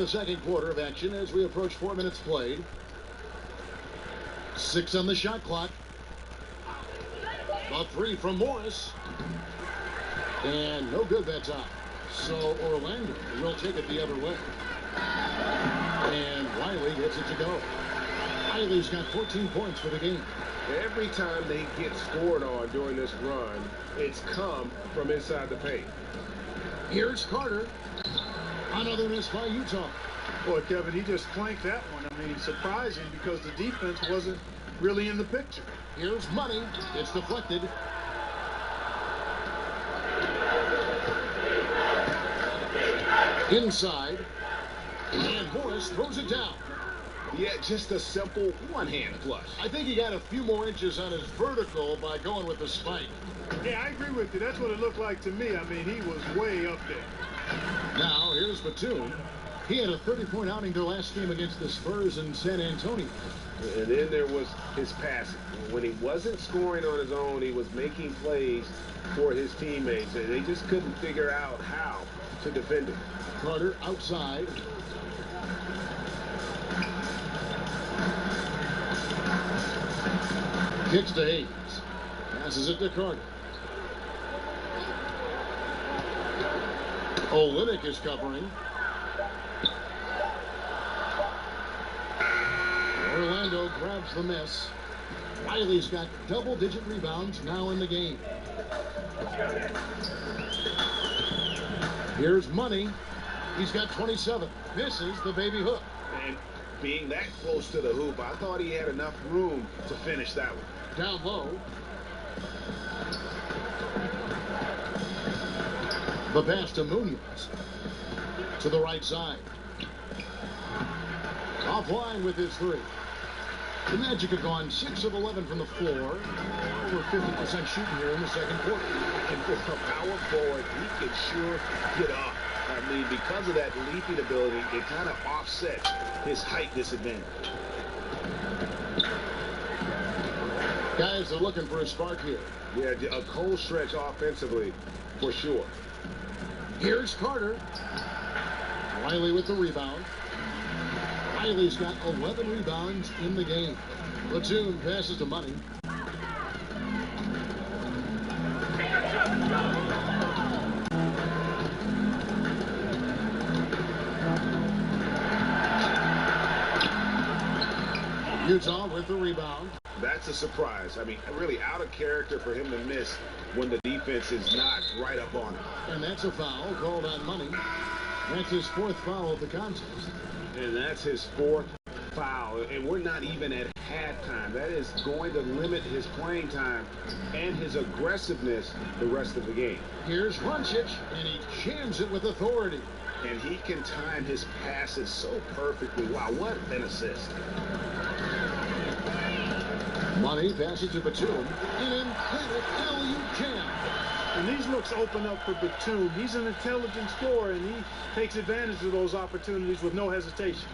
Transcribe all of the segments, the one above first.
second quarter of action as we approach 4 minutes played. 6 on the shot clock. A three from Morris. And no good that time. So Orlando will take it the other way. And Wiley gets it to go. Wiley's got 14 points for the game. Every time they get scored on during this run, it's come from inside the paint. Here's Carter. Another miss by Utah. Boy, Kevin, he just flanked that one. I mean, surprising because the defense wasn't really in the picture. Here's Money. It's deflected. Inside. And Morris throws it down. Yeah, just a simple one-hand flush. I think he got a few more inches on his vertical by going with the spike. Yeah, I agree with you. That's what it looked like to me. I mean, he was way up there. Now, here's Batum. He had a 30-point outing their last game against the Spurs in San Antonio. And then there was his passing. When he wasn't scoring on his own, he was making plays for his teammates, and they just couldn't figure out how to defend him. Carter outside. Kicks to Hayes. Passes it to Carter. Olynyk is covering. Orlando grabs the miss. Wiley's got double-digit rebounds now in the game. Here's Money. He's got 27. Misses the baby hook. And being that close to the hoop, I thought he had enough room to finish that one. Down low. The pass to Munoz. To the right side. Offline with his three. The Magic have gone 6 of 11 from the floor. Over 50% shooting here in the second quarter. And for a power forward, he can sure get up. I mean, because of that leaping ability, it kind of offsets his height disadvantage. Guys are looking for a spark here. Yeah, a cold stretch offensively, for sure. Here's Carter. Wiley with the rebound. Wiley's got 11 rebounds in the game. Batum passes to Money. Utah with the rebound. That's a surprise. I mean, really out of character for him to miss when the defense is not right up on him. And that's a foul called on Money. That's his 4th foul of the contest. And that's his 4th foul. And we're not even at halftime. That is going to limit his playing time and his aggressiveness the rest of the game. Here's Runcic, and he jams it with authority. And he can time his passes so perfectly. Wow, what an assist. Money passes to Batum. An emphatic alley-oop jam. And these looks open up for Batum. He's an intelligent scorer, and he takes advantage of those opportunities with no hesitation.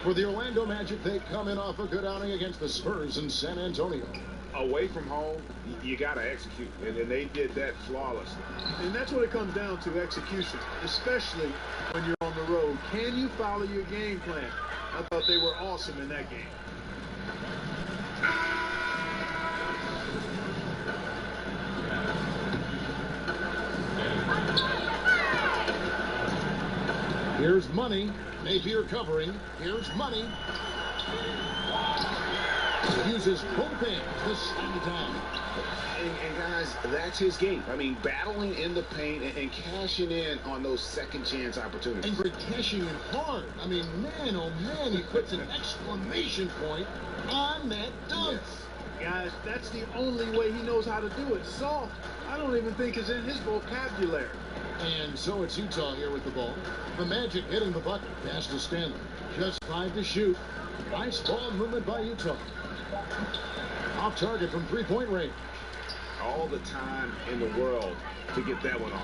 For the Orlando Magic, they come in off a good outing against the Spurs in San Antonio. Away from home, you got to execute, and they did that flawlessly. And that's what it comes down to, execution, especially when you're on the road. Can you follow your game plan? I thought they were awesome in that game. Here's Money. Napier covering. Here's Money. Uses both hands to slam it down. And guys, that's his game. I mean, battling in the paint and cashing in on those second chance opportunities. And for cashing in hard. I mean, man, oh man, he puts an exclamation point on that dunk. Yes. Guys, that's the only way he knows how to do it. Soft, I don't even think is in his vocabulary. And so it's Utah here with the ball. The Magic hitting the bucket. Pass to Stanley. Just 5 to shoot. Nice ball movement by Utah. Off target from 3-point range. All the time in the world to get that one off.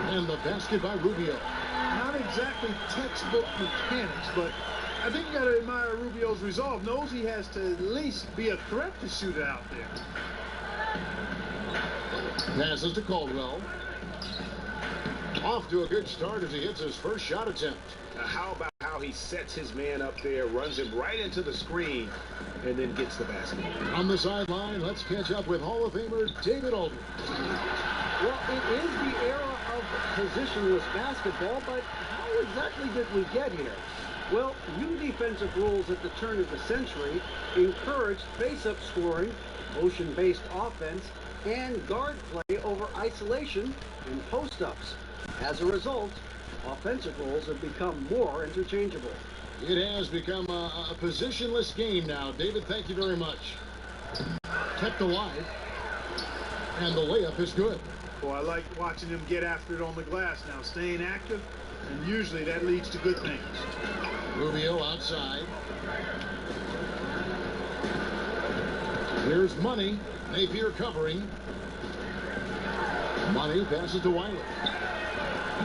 And the basket by Rubio. Not exactly textbook mechanics, but I think you got to admire Rubio's resolve. Knows he has to at least be a threat to shoot it out there. Passes to Caldwell. Off to a good start as he hits his first shot attempt. How about how he sets his man up there, runs him right into the screen, and then gets the basket. On the sideline, let's catch up with Hall of Famer David Aldridge. Well, it is the era of positionless basketball, but how exactly did we get here? Well, new defensive rules at the turn of the century encouraged face-up scoring, motion-based offense, and guard play over isolation and post-ups. As a result, offensive roles have become more interchangeable. It has become a positionless game now. David, thank you very much. Kept alive, and the layup is good. Well, I like watching him get after it on the glass now, staying active, and usually that leads to good things. Rubio outside. Here's Money. Napier covering. Money passes to Wiley.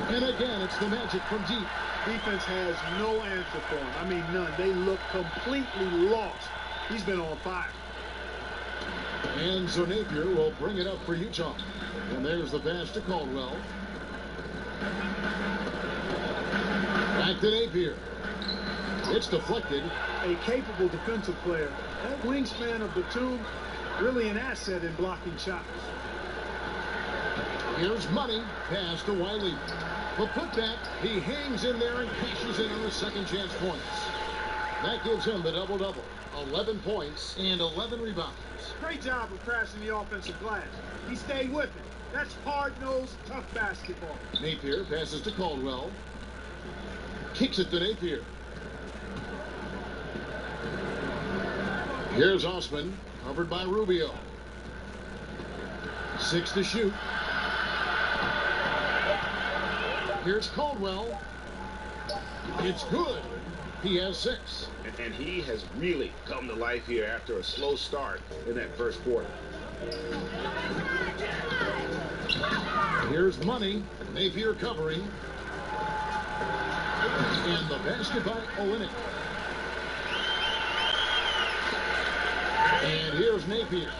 And again, it's the Magic from deep. Defense has no answer for him. I mean, none. They look completely lost. He's been on fire. And so Napier will bring it up for Utah. And there's the pass to Caldwell. Back to Napier. It's deflected. A capable defensive player. That wingspan of Batum, really an asset in blocking shots. Here's Money. Pass to Wiley. The putback, he hangs in there and cashes in on the second chance points. That gives him the double-double. 11 points and 11 rebounds. Great job of crashing the offensive glass. He stayed with it. That's hard-nosed, tough basketball. Napier passes to Caldwell. Kicks it to Napier. Here's Osman, covered by Rubio. 6 to shoot. Here's Caldwell. It's good. He has 6. And he has really come to life here after a slow start in that first quarter. Here's Money. Napier covering. And the basket by Olynyk. And here's Napier.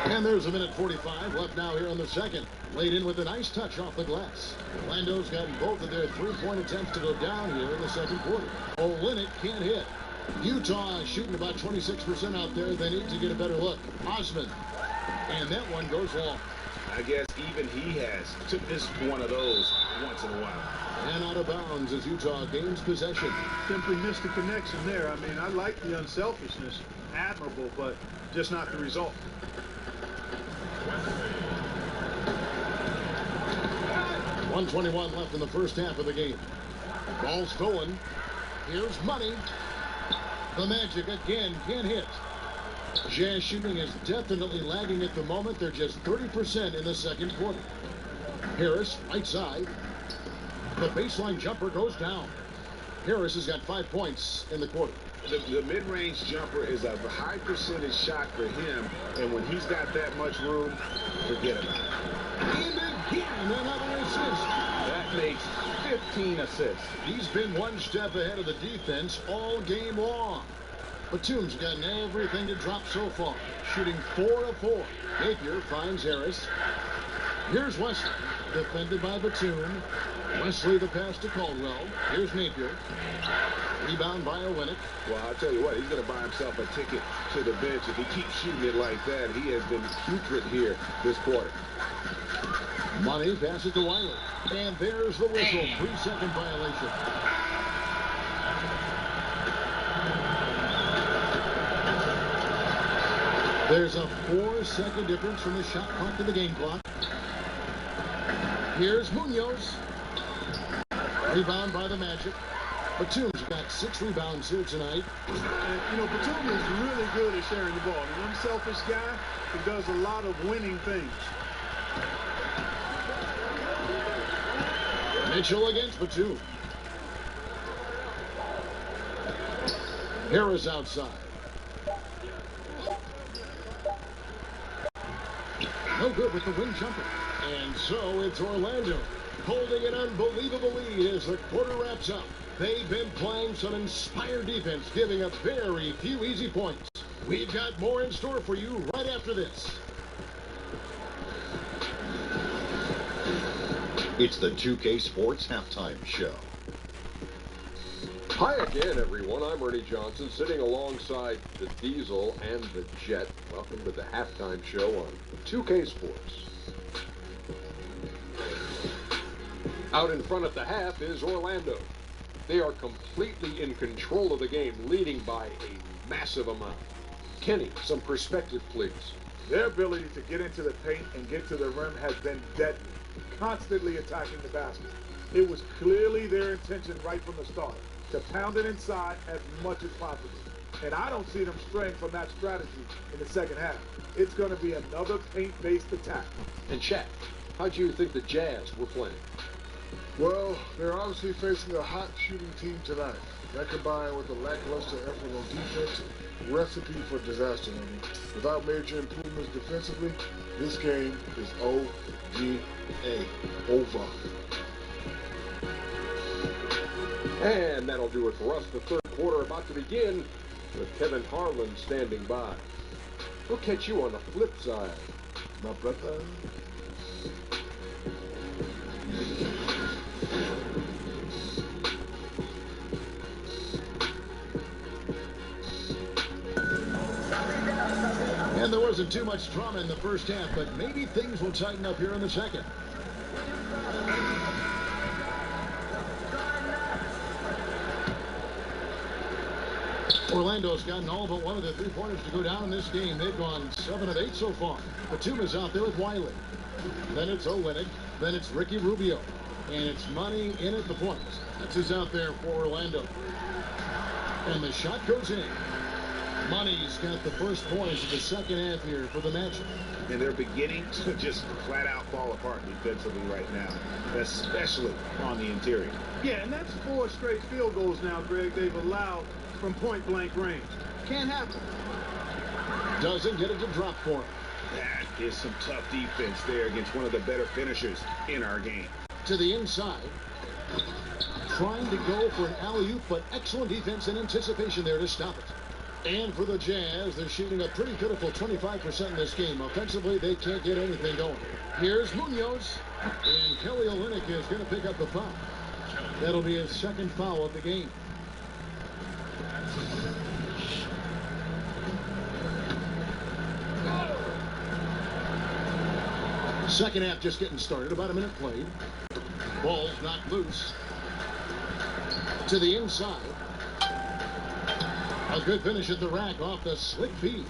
And there's a minute 45 left now here in the second. Laid in with a nice touch off the glass. Orlando's gotten both of their three-point attempts to go down here in the second quarter. Olynyk can't hit. Utah is shooting about 26% out there. They need to get a better look. Osman. And that one goes long. I guess even he has to miss one of those once in a while. And out of bounds as Utah gains possession. Simply missed the connection there. I mean, I like the unselfishness. Admirable, but just not the result. .121 left in the first half of the game. Ball stolen. Here's Money. The Magic again can't hit. Jazz shooting is definitely lagging at the moment. They're just 30% in the second quarter. Harris, right side. The baseline jumper goes down. Harris has got 5 points in the quarter. The mid-range jumper is a high percentage shot for him, and when he's got that much room, forget about it. And again, another assist. That makes 15 assists. He's been one step ahead of the defense all game long. Batum's gotten everything to drop so far, shooting 4 of 4. Napier finds Harris. Here's Wesley, defended by Batum. Wesley the pass to Caldwell. Here's Napier. Rebound by Olynyk. Well, I'll tell you what, he's going to buy himself a ticket to the bench. If he keeps shooting it like that, he has been putrid here this quarter. Money passes to Wiley. And there's the whistle. 3-second violation. There's a 4-second difference from the shot clock to the game clock. Here's Munoz. Rebound by the Magic. Batum's got 6 rebounds here tonight. And, you know, Batum is really good at sharing the ball. An unselfish guy who does a lot of winning things. Mitchell against Batum. Harris outside. No good with the wing jumper. And so it's Orlando holding an unbelievable lead as the quarter wraps up. They've been playing some inspired defense, giving up very few easy points. We've got more in store for you right after this. It's the 2K Sports Halftime Show. Hi again, everyone. I'm Ernie Johnson, sitting alongside the Diesel and the Jet. Welcome to the Halftime Show on 2K Sports. Out in front at the half is Orlando. They are completely in control of the game, leading by a massive amount. Kenny, some perspective, please. Their ability to get into the paint and get to the rim has been deadly, constantly attacking the basket. It was clearly their intention right from the start to pound it inside as much as possible. And I don't see them straying from that strategy in the second half. It's going to be another paint-based attack. And Shaq, how do you think the Jazz were playing? Well, they're obviously facing a hot shooting team tonight. That combined with a lackluster effort on defense, recipe for disaster. Without major improvements defensively, this game is OVA, over. And that'll do it for us. The third quarter about to begin with Kevin Harlan standing by. We'll catch you on the flip side, My brother. And there wasn't too much drama in the first half, but maybe things will tighten up here in the second. Orlando's gotten all but one of the three-pointers to go down in this game. They've gone 7 of 8 so far. Batuma's out there with Wiley. Then it's Olynyk. Then it's Ricky Rubio. And it's Money in at the point. That's who's out there for Orlando. And the shot goes in. Money's got the first points of the second half here for the Magic. And they're beginning to just flat out fall apart defensively right now, especially on the interior. Yeah, and that's 4 straight field goals now, Greg, they've allowed from point-blank range. Can't happen. Doesn't get it to drop for him. That is some tough defense there against one of the better finishers in our game. To the inside. Trying to go for an alley-oop, but excellent defense and anticipation there to stop it. And for the Jazz, they're shooting a pretty pitiful 25% in this game. Offensively, they can't get anything going. Here's Munoz, and Kelly Olynyk is going to pick up the foul. That'll be his second foul of the game. Second half just getting started. About a minute played. Ball's knocked loose. To the inside. A good finish at the rack off the slick feed.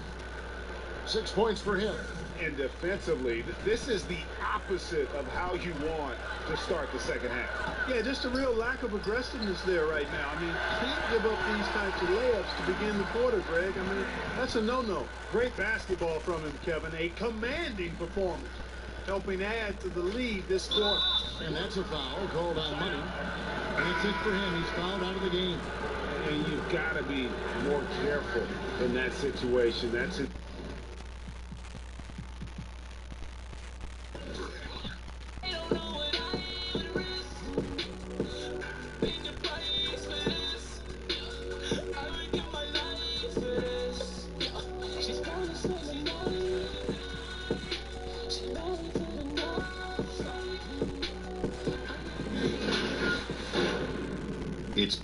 6 points for him. And defensively, this is the opposite of how you want to start the second half. Yeah, just a real lack of aggressiveness there right now. I mean, can't give up these types of layups to begin the quarter, Greg. I mean, that's a no-no. Great basketball from him, Kevin. A commanding performance, helping add to the lead this quarter. And that's a foul called on Money. And that's it for him. He's fouled out of the game. And you've got to be more careful in that situation. That's it. It's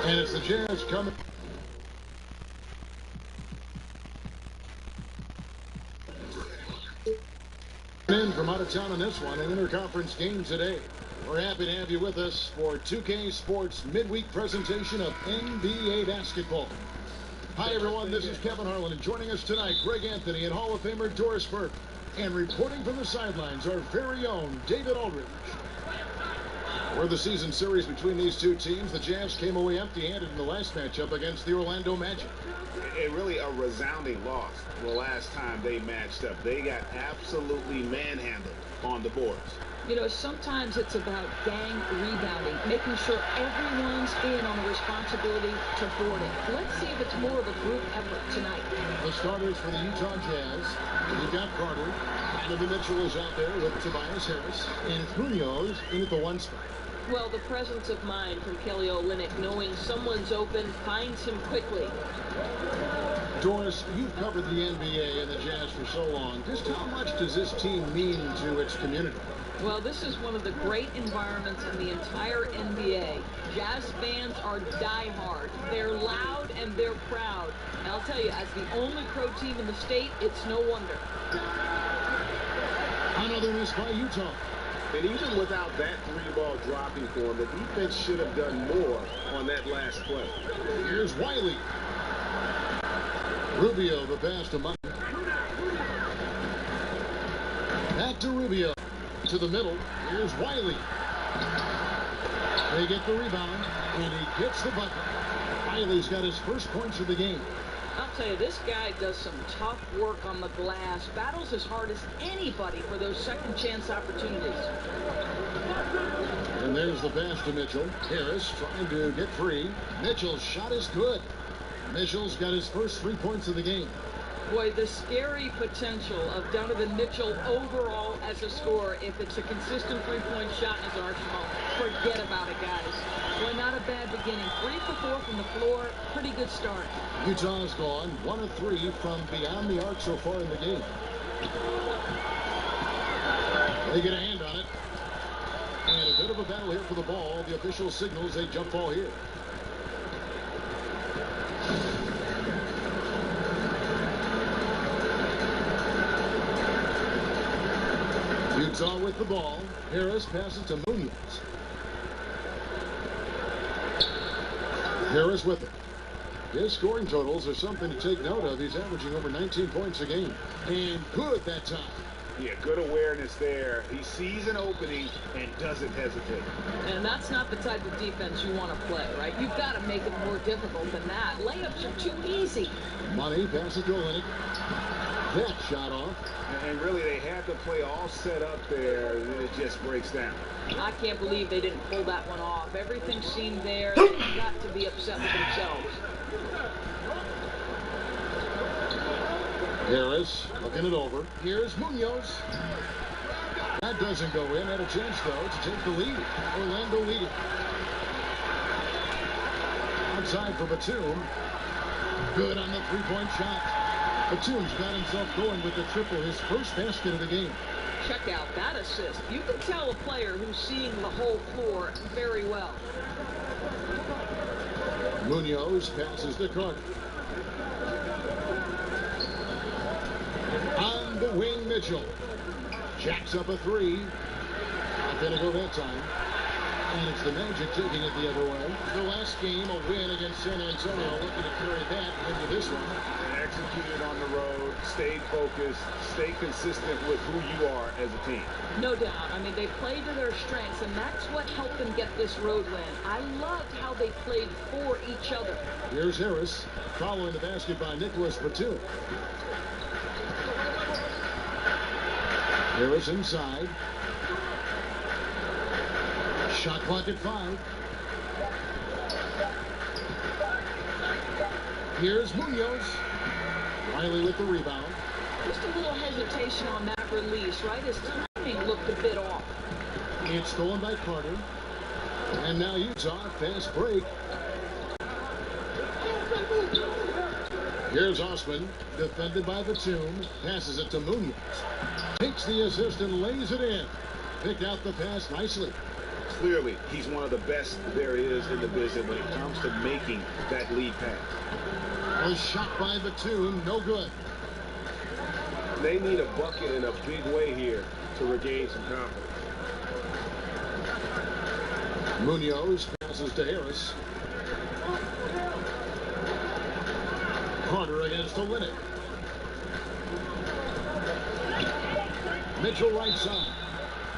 And it's the Jazz coming. In from out of town on this one, an interconference game today. We're happy to have you with us for 2K Sports midweek presentation of NBA basketball. Hi, everyone. This is Kevin Harlan, and joining us tonight, Greg Anthony and Hall of Famer Doris Burke. And reporting from the sidelines, our very own David Aldridge. For the season series between these two teams, the Jazz came away empty-handed in the last matchup against the Orlando Magic. It really a resounding loss the last time they matched up. They got absolutely manhandled on the boards. You know, sometimes it's about gang rebounding, making sure everyone's in on the responsibility to board it. Let's see if it's more of a group effort tonight. The starters for the Utah Jazz, you've got Carter. Donovan Mitchell is out there with Tobias Harris. And it's Munoz in at the 1 spot. Well, the presence of mind from Kelly Olynyk, knowing someone's open, finds him quickly. Doris, you've covered the NBA and the Jazz for so long. Just how much does this team mean to its community? Well, this is one of the great environments in the entire NBA. Jazz fans are diehard. They're loud and they're proud. And I'll tell you, as the only pro team in the state, it's no wonder. Another miss by Utah. And even without that 3-ball dropping for him, the defense should have done more on that last play. Here's Wiley. Rubio, the pass to Monk. Back to Rubio. To the middle. Here's Wiley. They get the rebound, and he gets the bucket. Wiley's got his first points of the game. I'll tell you, this guy does some tough work on the glass, battles as hard as anybody for those second chance opportunities. And there's the pass to Mitchell. Harris trying to get free. Mitchell's shot is good. Mitchell's got his first 3 points of the game. Boy, the scary potential of Donovan Mitchell overall as a scorer, if it's a consistent three-point shot in his arsenal, forget about it, guys. Boy, not a bad beginning. 3 for 4 from the floor. Pretty good start. Utah's gone 1 of 3 from beyond the arc so far in the game. They get a hand on it. And a bit of a battle here for the ball. The official signals a jump ball here. Utah with the ball. Harris passes to Munoz. Harris with it. His scoring totals are something to take note of. He's averaging over 19 points a game. And good that time. Yeah, good awareness there. He sees an opening and doesn't hesitate. And that's not the type of defense you want to play, right? You've got to make it more difficult than that. Layups are too easy. Money passes to Olynyk. That shot off. And really, they had the play all set up there, and then it just breaks down. I can't believe they didn't pull that one off. Everything seemed there. They've got to be upset with themselves. Harris looking it over. Here's Munoz. That doesn't go in. Had a chance, though, to take the lead. Orlando leading. Outside for Batum. Good on the three-point shot. Batum's got himself going with the triple, his first basket of the game. Check out that assist. You can tell a player who's seeing the whole floor very well. Munoz passes to Carter. On the wing, Mitchell. Jacks up a three. Not going to go that time. And it's the Magic taking it the other way. The last game, a win against San Antonio, looking to carry that into this one. And executed on the road, stayed focused, stay consistent with who you are as a team. No doubt. I mean, they played to their strengths, and that's what helped them get this road win. I loved how they played for each other. Here's Harris, following the basket by Nicholas Batum. Harris inside. Shot clock at 5. Here's Munoz. Wiley with the rebound. Just a little hesitation on that release, right? His timing looked a bit off. It's stolen by Carter. And now Utah, fast break. Here's Osman, defended by Batum. Passes it to Munoz. Takes the assist and lays it in. Picked out the pass nicely. Clearly, he's one of the best there is in the business when it comes to making that lead pass. A shot by Batum, no good. They need a bucket in a big way here to regain some confidence. Munoz passes to Harris. Carter against Olynyk. Mitchell right side.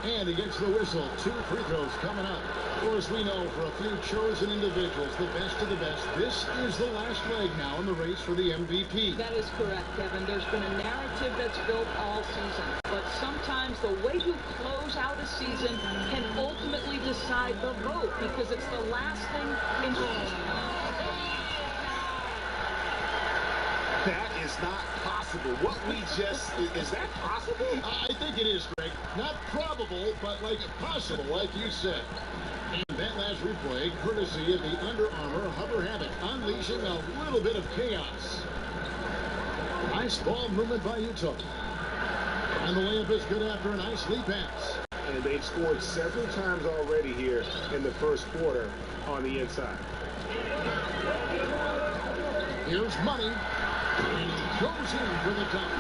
And he gets the whistle. 2 free throws coming up. Of course, we know for a few chosen individuals, the best of the best, this is the last leg now in the race for the MVP. That is correct, Kevin. There's been a narrative that's built all season. But sometimes the way you close out a season can ultimately decide the vote because it's the last thing in That is not possible. What we just, is that possible? I think it is, Greg. Not probable, but like possible, like you said. And that last replay, courtesy of the Under Armour Hover Habit, unleashing a little bit of chaos. Nice ball movement by Utah. And the layup is good after a nice lead pass. And they've scored several times already here in the first quarter on the inside. Here's Money. And he goes in for the dunk.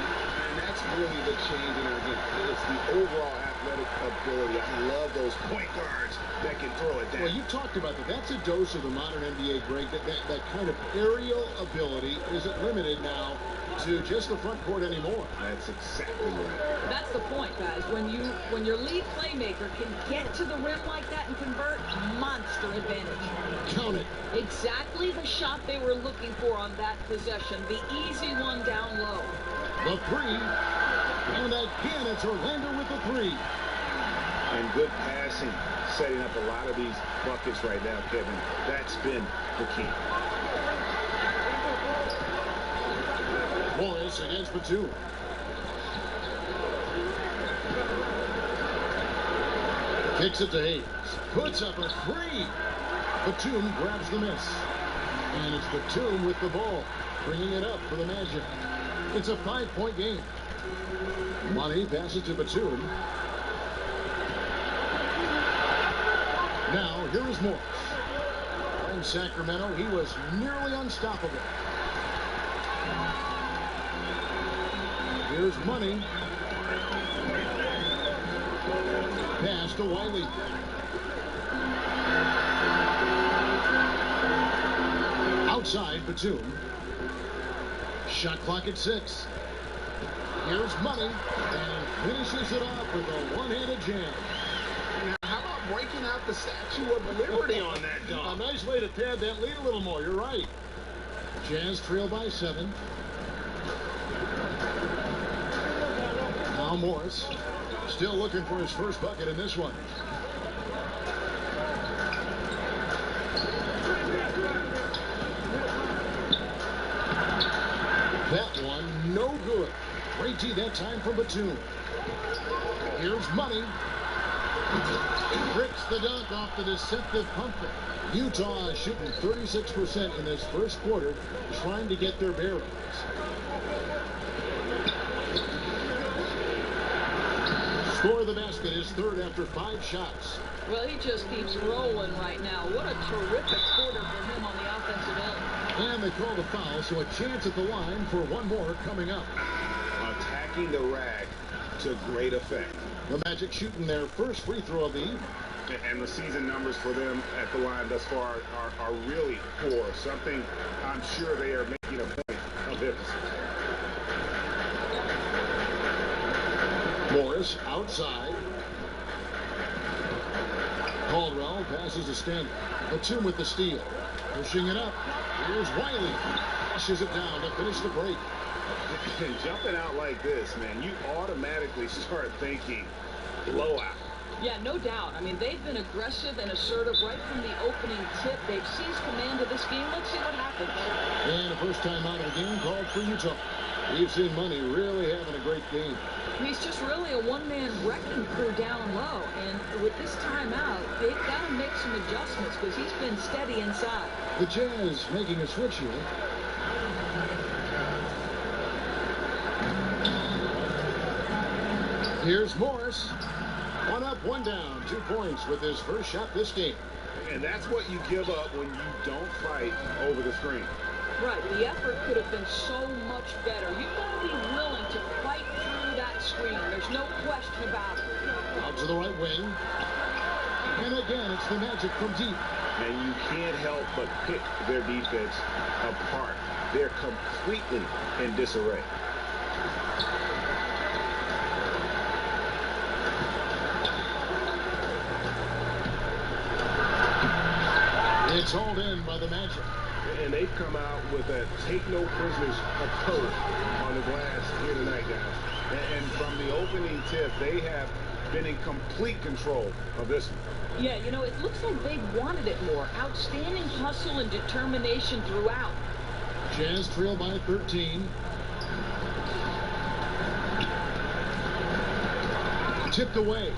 And that's really the change in our game. It's the overall athletic ability. I love those point guards that can throw it down. Well, you talked about that. That's a dose of the modern NBA, Greg. That kind of aerial ability isn't limited now to just the front court anymore. That's exactly right. That's the point, guys. When your lead playmaker can get to the rim like that and convert, monster advantage. Count it. Exactly the shot they were looking for on that possession. The easy one down low. The 3. And again, it's Orlando with the 3. And good passing, setting up a lot of these buckets right now, Kevin. That's been the key. Morris against Batum. Kicks it to Hayes. Puts up a 3. Batum grabs the miss. And it's Batum with the ball, bringing it up for the Magic. It's a 5-point game. Money passes to Batum. Now, here is Morris. In Sacramento, he was nearly unstoppable. Here's Money. Pass to Wiley. Outside, Batum. Shot clock at 6. Here's Money. And finishes it off with a one-handed jam. Now, how about breaking out the Statue of Liberty on that dunk? A nice way to pad that lead a little more. You're right. Jazz trail by 7. Now Morris still looking for his first bucket in this one. That one, no good. Great D that time from Batum. Here's Money. Bricks the dunk off the deceptive pump fake. Utah shooting 36% in this first quarter, trying to get their bearings. Score of the basket is third after 5 shots. Well, he just keeps rolling right now. What a terrific quarter for him on the offensive end. And they call the foul, so a chance at the line for one more coming up. Attacking the rack to great effect. The Magic shooting their first free throw of the evening. And the season numbers for them at the line thus far are really poor. Something I'm sure they are making a point of emphasis. Morris outside. Caldwell passes to Stanley. Batum with the steal. Pushing it up. Here's Wiley. Pushes it down to finish the break. And jumping out like this, man, you automatically start thinking blowout. Yeah, no doubt. I mean, they've been aggressive and assertive right from the opening tip. They've seized command of this game. Let's see what happens. And a first time out of the game called for Utah. We've seen Money really having a great game. He's just really a one-man wrecking crew down low. And with this timeout, they've got to make some adjustments because he's been steady inside. The Jazz making a switch here. Here's Morris. 1 up, 1 down. 2 points with his first shot this game. And that's what you give up when you don't fight over the screen. Right. The effort could have been so much better. You've got to be willing to fight through that screen. There's no question about it. Out to the right wing. And again, it's the Magic from deep. And you can't help but pick their defense apart. They're completely in disarray. It's hauled in by the Magic. And they've come out with a take-no-prisoners approach on the glass here tonight, guys. And from the opening tip, they have been in complete control of this one. Yeah, you know, it looks like they wanted it more. Outstanding hustle and determination throughout. Jazz trail by 13. Tipped away.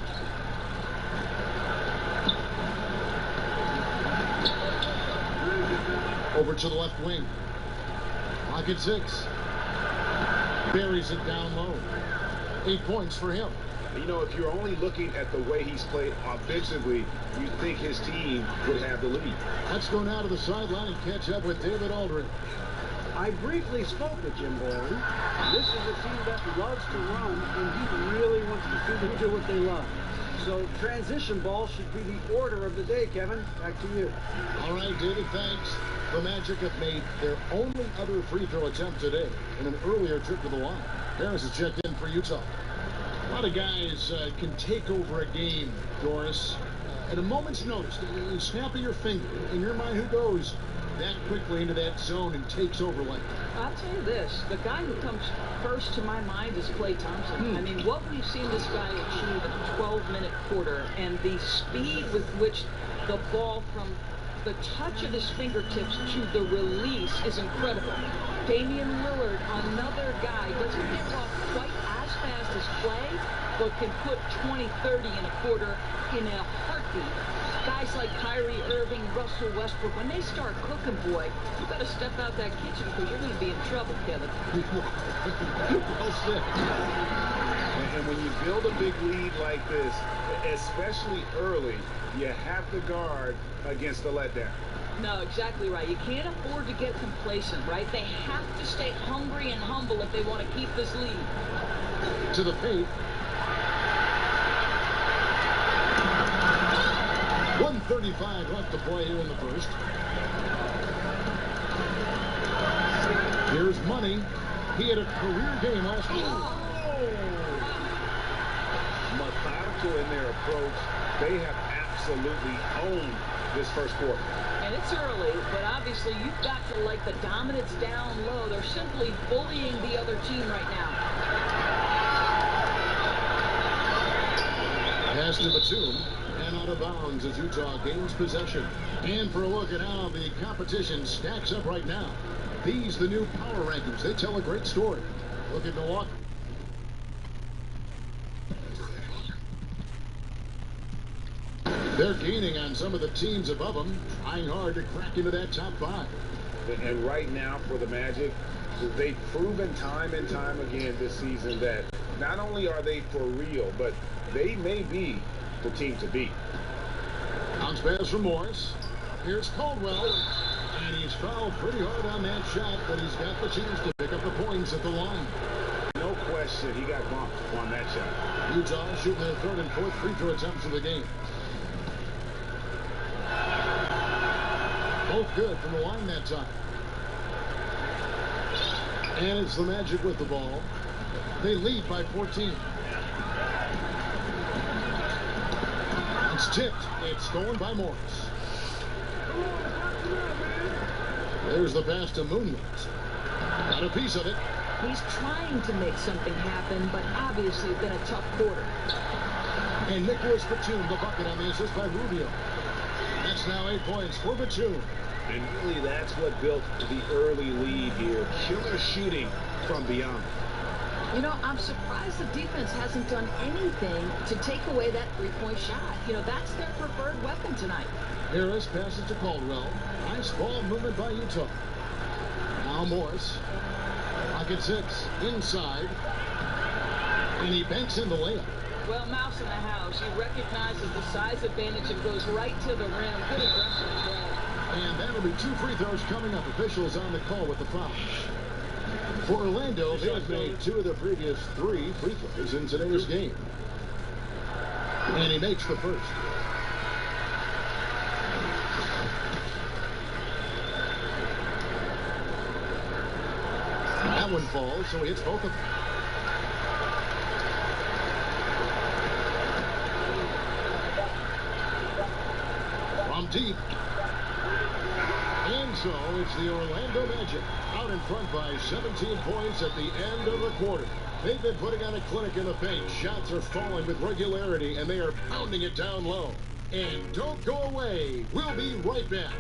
Over to the left wing. Pocket 6. Buries it down low. 8 points for him. You know, if you're only looking at the way he's played offensively, you think his team would have the lead. Let's go now to the sideline and catch up with David Aldridge. I briefly spoke with Jim Boylan. This is a team that loves to run, and he really wants to see them do what they love. So transition ball should be the order of the day, Kevin. Back to you. All right, David, thanks. The Magic have made their only other free throw attempt today in an earlier trip to the line. Harris has checked in for Utah. A lot of guys can take over a game, Doris, at a moment's notice. You snap of your finger. In your mind, who goes that quickly into that zone and takes over like that? I'll tell you this, the guy who comes first to my mind is Klay Thompson. I mean, what we've seen this guy achieve in a 12-minute quarter and the speed with which the ball from the touch of his fingertips to the release is incredible. Damian Lillard, another guy, doesn't get off quite as fast as Klay, but can put 20, 30 in a quarter in a heartbeat. Guys like Kyrie Irving, Russell Westbrook, when they start cooking, boy, you better step out that kitchen because you're going to be in trouble, Kevin. Well said. And when you build a big lead like this, especially early, you have to guard against the letdown. No, exactly right. You can't afford to get complacent, right? They have to stay hungry and humble if they want to keep this lead. To the paint. 1:35 left to play here in the first. Here's Money. He had a career game last week. Methodical in their approach. They have absolutely owned this first quarter. And it's early, but obviously you've got to like the dominance down low. They're simply bullying the other team right now. Pass to Batum. And out of bounds as Utah gains possession. And for a look at how the competition stacks up right now. These the new power rankings. They tell a great story. Look at Milwaukee. They're gaining on some of the teams above them, trying hard to crack into that top 5. And right now for the Magic, they've proven time and time again this season that not only are they for real, but they may be the team to beat. Bounce pass from Morris. Here's Caldwell. And he's fouled pretty hard on that shot, but he's got the chance to pick up the points at the line. No question, he got bumped on that shot. Utah shooting their third and fourth free throw attempts of the game. Both good from the line that time. And it's the Magic with the ball. They lead by 14. It's tipped. It's stolen by Morris. There's the pass to Moonlight. Got a piece of it. He's trying to make something happen, but obviously it's been a tough quarter. And Nicholas Batum, the bucket on the assist by Rubio. That's now 8 points for Batum. And really that's what built the early lead here. Killer shooting from beyond. You know, I'm surprised the defense hasn't done anything to take away that three-point shot. You know, that's their preferred weapon tonight. Harris passes to Caldwell. Nice ball movement by Utah. Now Morris. Pocket 6. Inside. And he banks in the layup. Well, Mouse in the house. He recognizes the size advantage and goes right to the rim. Good aggressive play. And that'll be 2 free throws coming up. Officials on the call with the foul. For Orlando, they have made 2 of the previous 3 free throws in today's game. And he makes the first. That one falls, so he hits both of them. From deep. so it's the Orlando Magic out in front by 17 points at the end of the quarter. They've been putting on a clinic in the paint. Shots are falling with regularity, and they are pounding it down low. And don't go away. We'll be right back.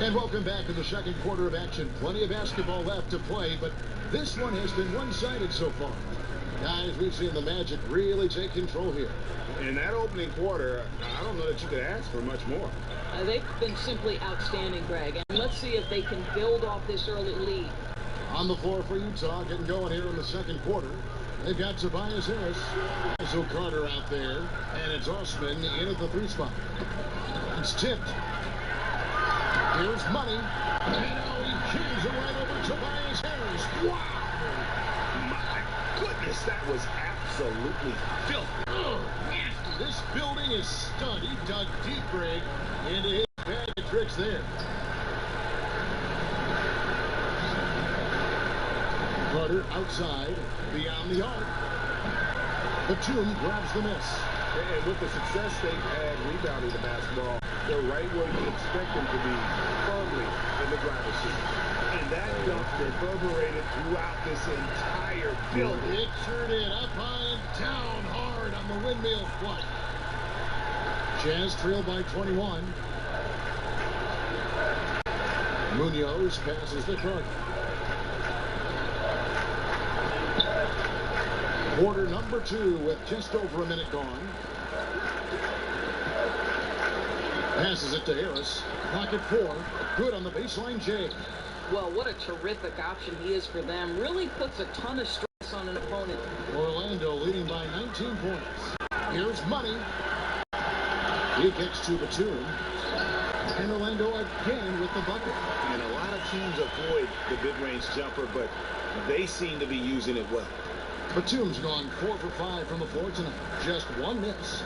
And welcome back to the second quarter of action. Plenty of basketball left to play, but this one has been one-sided so far. Guys, we've seen the Magic really take control here. In that opening quarter, I don't know that you could ask for much more. They've been simply outstanding, Greg. And let's see if they can build off this early lead. On the floor for Utah, getting going here in the second quarter. They've got Tobias Harris. Also Carter out there. And it's Osman in at the 3 spot. It's tipped. Here's Money. And now he jams it right over Tobias Harris. Wow! My goodness, that was absolutely filthy. Oh, nasty. This building is stunned. He dug deep, Greg, into his bag of tricks there. Carter outside, beyond the arc. Batum grabs the miss. And with the success they've had rebounding the basketball, they're right where you expect them to be, firmly in the driver's seat. And that dunk reverberated throughout this entire building. It sure did. Up high and down hard on the windmill flight. Jazz trailed by 21. Munoz passes the Carter. Quarter number 2 with just over a minute gone. Passes it to Harris. Pocket 4. Good on the baseline, Jay. Well, what a terrific option he is for them. Really puts a ton of stress on an opponent. Orlando leading by 19 points. Here's Money. He kicks to Batum. And Orlando again with the bucket. And a lot of teams avoid the mid-range jumper, but they seem to be using it well. Batum's gone 4 for 5 from the floor tonight. Just one miss.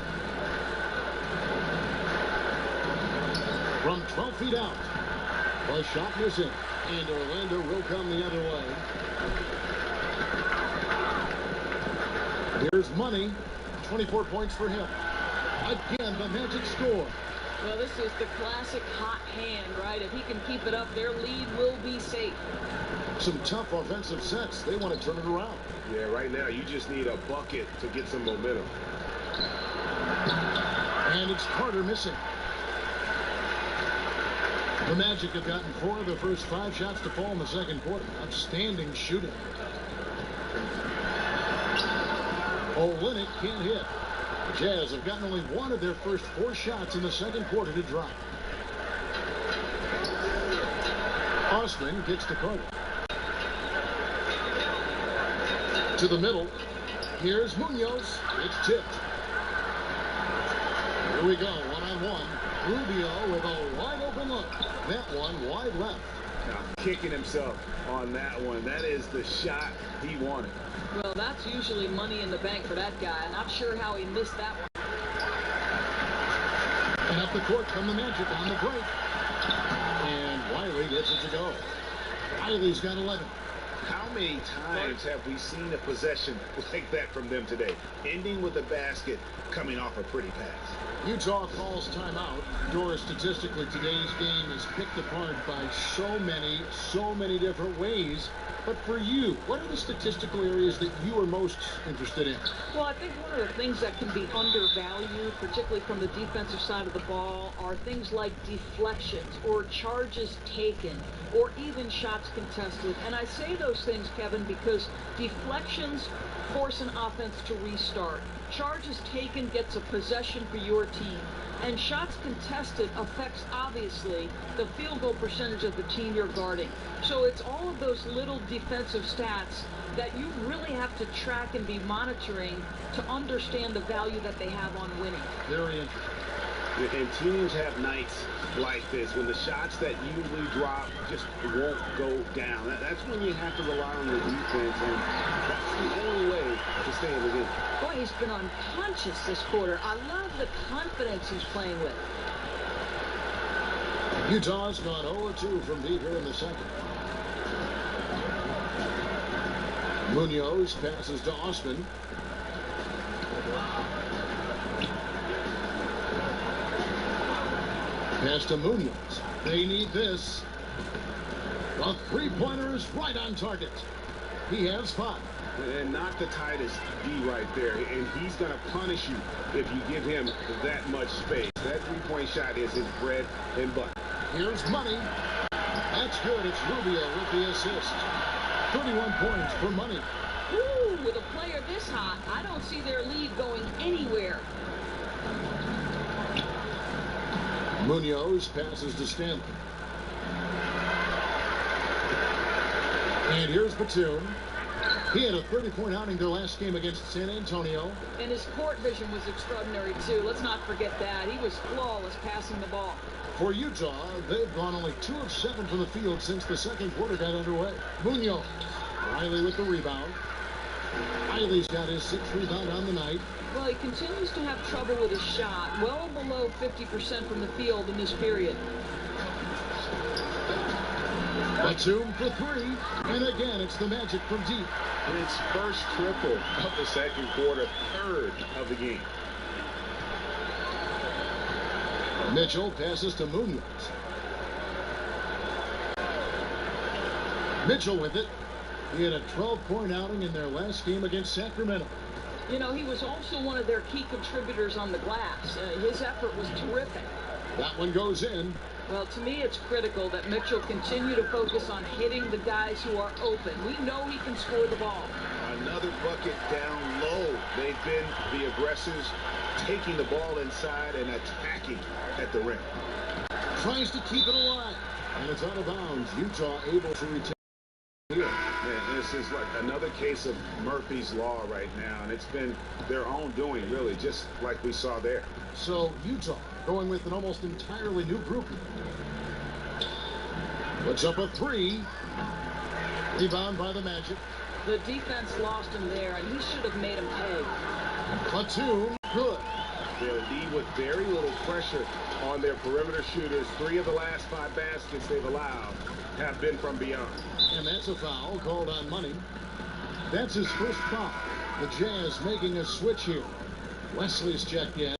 From 12 feet out. A shot missing. And Orlando will come the other way. Here's Money. 24 points for him. Again, the Magic score. Well, this is the classic hot hand, right? If he can keep it up, their lead will be safe. Some tough offensive sets. They want to turn it around. Yeah, right now you just need a bucket to get some momentum. And it's Carter missing. The Magic have gotten 4 of their first 5 shots to fall in the second quarter. Outstanding shooting. Olynyk can't hit. The Jazz have gotten only 1 of their first 4 shots in the second quarter to drop. Osman kicks to Carter. To the middle. Here's Munoz. It's tipped. Here we go, one-on-one. Rubio with a wide open look. That one wide left. Now, kicking himself on that one. That is the shot he wanted. Well, that's usually money in the bank for that guy. Not sure how he missed that one. And up the court come the Magic on the break. And Wiley gets it to go. Wiley's got 11. How many times have we seen a possession like that from them today? Ending with a basket, coming off a pretty pass. Utah calls timeout. Doris, statistically, today's game is picked apart by so many different ways. But for you, what are the statistical areas that you are most interested in? Well, I think one of the things that can be undervalued, particularly from the defensive side of the ball, are things like deflections or charges taken or even shots contested. And I say those things, Kevin, because deflections force an offense to restart. Charges taken gets a possession for your team. And shots contested affects, obviously, the field goal percentage of the team you're guarding. So it's all of those little defensive stats that you really have to track and be monitoring to understand the value that they have on winning. Very interesting. And teams have nights like this when the shots that usually drop just won't go down. That's when you have to rely on the defense, and that's the only way to stay in the game. Boy, he's been unconscious this quarter. I love the confidence he's playing with. Utah's gone 0-2 from deep here in the second. Munoz passes to Osman. Pass to Munoz. They need this. The three-pointer is right on target. He has 5. And not the tightest D right there. And he's going to punish you if you give him that much space. That three-point shot is his bread and butter. Here's Money. That's good. It's Rubio with the assist. 31 points for Money. Ooh, with a player this hot, I don't see their lead going anywhere. Munoz passes to Stanley. And here's Batum. He had a 30-point outing their last game against San Antonio. And his court vision was extraordinary, too. Let's not forget that. He was flawless passing the ball. For Utah, they've gone only 2 of 7 from the field since the second quarter got underway. Munoz. Riley with the rebound. Riley's got his 6th rebound on the night. Well, he continues to have trouble with his shot, well below 50% from the field in this period. Batum for 3, and again, it's the Magic from deep. His first triple of the second quarter, 3rd of the game. Mitchell passes to Munoz. Mitchell with it. He had a 12-point outing in their last game against Sacramento. You know, he was also one of their key contributors on the glass. His effort was terrific. That one goes in. Well, to me, it's critical that Mitchell continue to focus on hitting the guys who are open. We know he can score the ball. Another bucket down low. They've been the aggressors, taking the ball inside and attacking at the rim. Tries to keep it alive. And it's out of bounds. Utah able to retain here. Man, this is like another case of Murphy's Law right now, and it's been their own doing, really, just like we saw there. So Utah going with an almost entirely new group. Puts up a 3. Rebound by the Magic. The defense lost him there, and he should have made him pay. Batum, good. They'll lead with very little pressure on their perimeter shooters. 3 of the last 5 baskets they've allowed have been from beyond. And that's a foul called on Money. That's his first foul. The Jazz making a switch here. Wesley's checked in.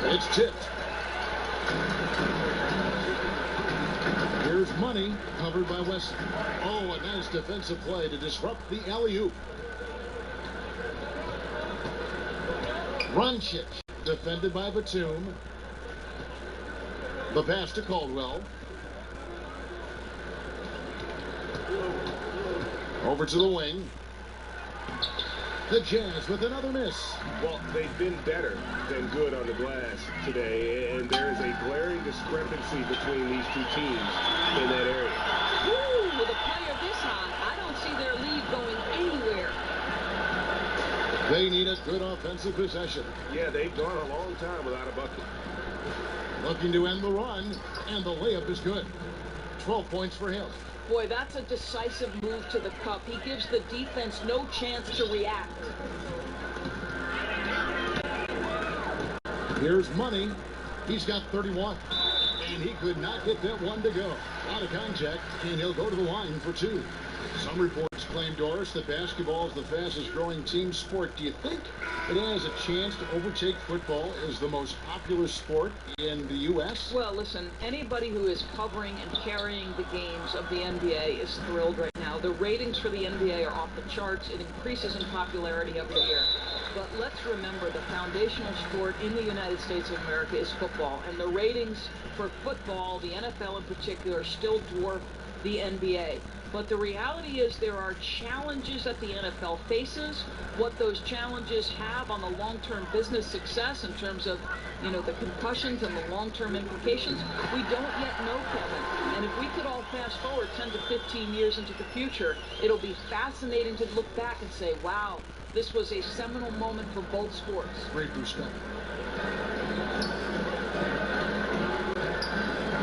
It's tipped. Here's Money, covered by Wesley. Oh, a nice defensive play to disrupt the alley-oop. Runchich, defended by Batum. The pass to Caldwell. Over to the wing. The Jazz with another miss. Well, they've been better than good on the glass today, and there is a glaring discrepancy between these two teams in that area. Ooh, with a player this high, I don't see their lead going anywhere. They need a good offensive possession. Yeah, they've gone a long time without a bucket. Looking to end the run, and the layup is good. 12 points for him. Boy, that's a decisive move to the cup. He gives the defense no chance to react. Here's Money. He's got 31. And he could not get that one to go. Out of contact, and he'll go to the line for 2. Some reports claim, Doris, that basketball is the fastest growing team sport. Do you think it has a chance to overtake football as the most popular sport in the U.S.? Well, listen, anybody who is covering and carrying the games of the NBA is thrilled right now. The ratings for the NBA are off the charts. It increases in popularity every year. But let's remember the foundational sport in the United States of America is football. And the ratings for football, the NFL in particular, still dwarf the NBA. But the reality is there are challenges that the NFL faces. What those challenges have on the long-term business success in terms of, the concussions and the long-term implications, we don't yet know, Kevin. And if we could all fast forward 10 to 15 years into the future, it'll be fascinating to look back and say, wow, this was a seminal moment for both sports. Great perspective.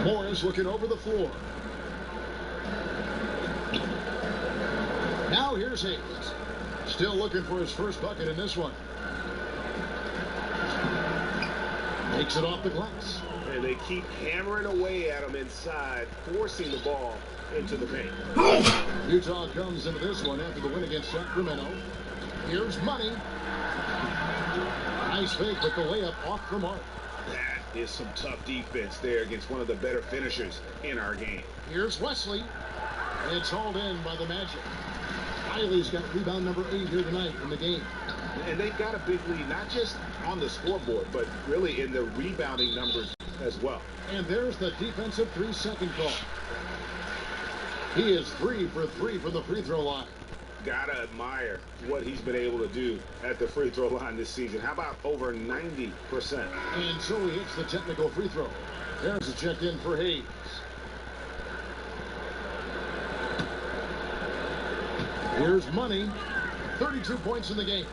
Morris looking over the floor. Now here's Hayes. Still looking for his first bucket in this one. Makes it off the glass. And they keep hammering away at him inside, forcing the ball into the paint. Utah comes into this one after the win against Sacramento. Here's Money. Nice fake, but the layup off the mark. That is some tough defense there against one of the better finishers in our game. Here's Wesley. It's hauled in by the Magic. Riley's got rebound number 8 here tonight in the game. And they've got a big lead, not just on the scoreboard, but really in the rebounding numbers as well. And there's the defensive 3-second call. He is 3 for 3 from the free throw line. Gotta admire what he's been able to do at the free throw line this season. How about over 90%? And so he hits the technical free throw. There's a check in for Hayes. Here's Money. 32 points in the game.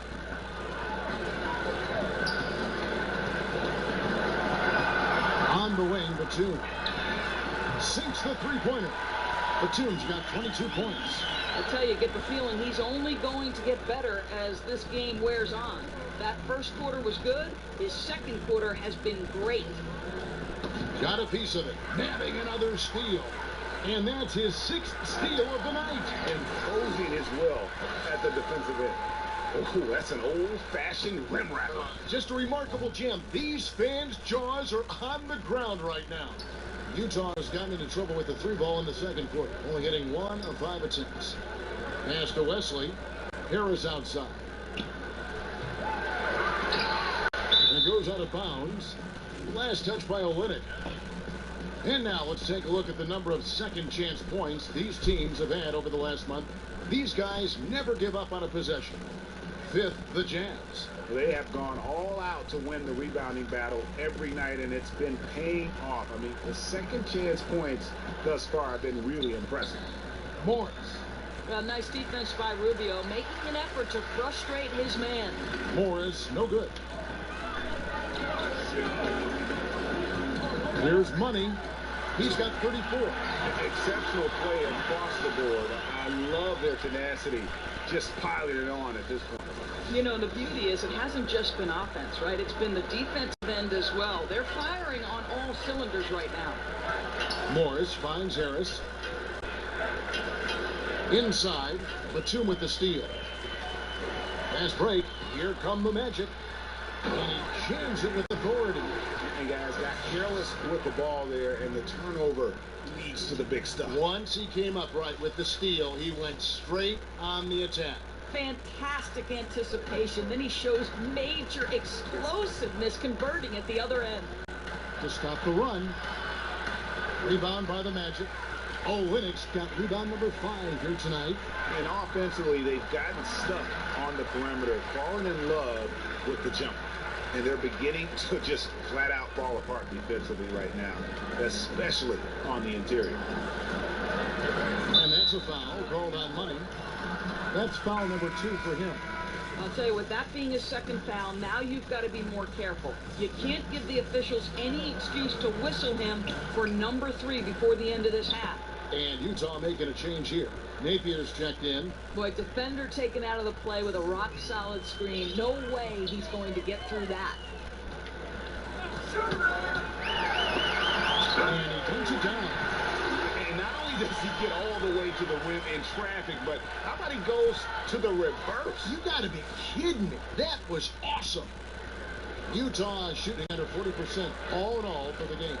On the wing, Batum. Sinks the three-pointer. Batum's got 22 points. I tell you, get the feeling he's only going to get better as this game wears on. That first quarter was good. His second quarter has been great. Got a piece of it. Nabbing another steal. And that's his 6th steal of the night. Imposing his will at the defensive end. Oh, that's an old-fashioned rim wrapper. Just a remarkable gem. These fans' jaws are on the ground right now. Utah has gotten into trouble with the 3-ball in the second quarter, only hitting 1 of 5 attempts. Pass to Wesley. Harris outside. And it goes out of bounds. Last touch by Olynyk. And now let's take a look at the number of second chance points these teams have had over the last month. These guys never give up on a possession. 5th, the Jazz. They have gone all out to win the rebounding battle every night, and it's been paying off. I mean, the second chance points thus far have been really impressive. Morris. Well, nice defense by Rubio, making an effort to frustrate his man. Morris, no good. Here's Money. He's got 34. Exceptional play across the board. I love their tenacity, just piling it on at this point. You know, the beauty is it hasn't just been offense, right? It's been the defensive end as well. They're firing on all cylinders right now. Morris finds Harris. Inside, Batum with the steal. Fast break. Here come the Magic. And he jams it with authority. And guys got careless with the ball there, and the turnover leads to the big stuff. Once he came up right with the steal, he went straight on the attack. Fantastic anticipation. Then he shows major explosiveness converting at the other end. To stop the run. Rebound by the Magic. Olynyk's got rebound number 5 here tonight. And offensively, they've gotten stuck on the perimeter, falling in love with the jump. And they're beginning to just flat out fall apart defensively right now, especially on the interior. And that's a foul called on Money. That's foul number 2 for him. I'll tell you, with that being his second foul, now you've got to be more careful. You can't give the officials any excuse to whistle him for number 3 before the end of this half. And Utah making a change here. Napier's checked in. Boy, defender taken out of the play with a rock-solid screen. No way he's going to get through that. And he takes it down. And not only does he get all the way to the rim in traffic, but how about he goes to the reverse? You got to be kidding me. That was awesome. Utah is shooting under 40% all in all for the game.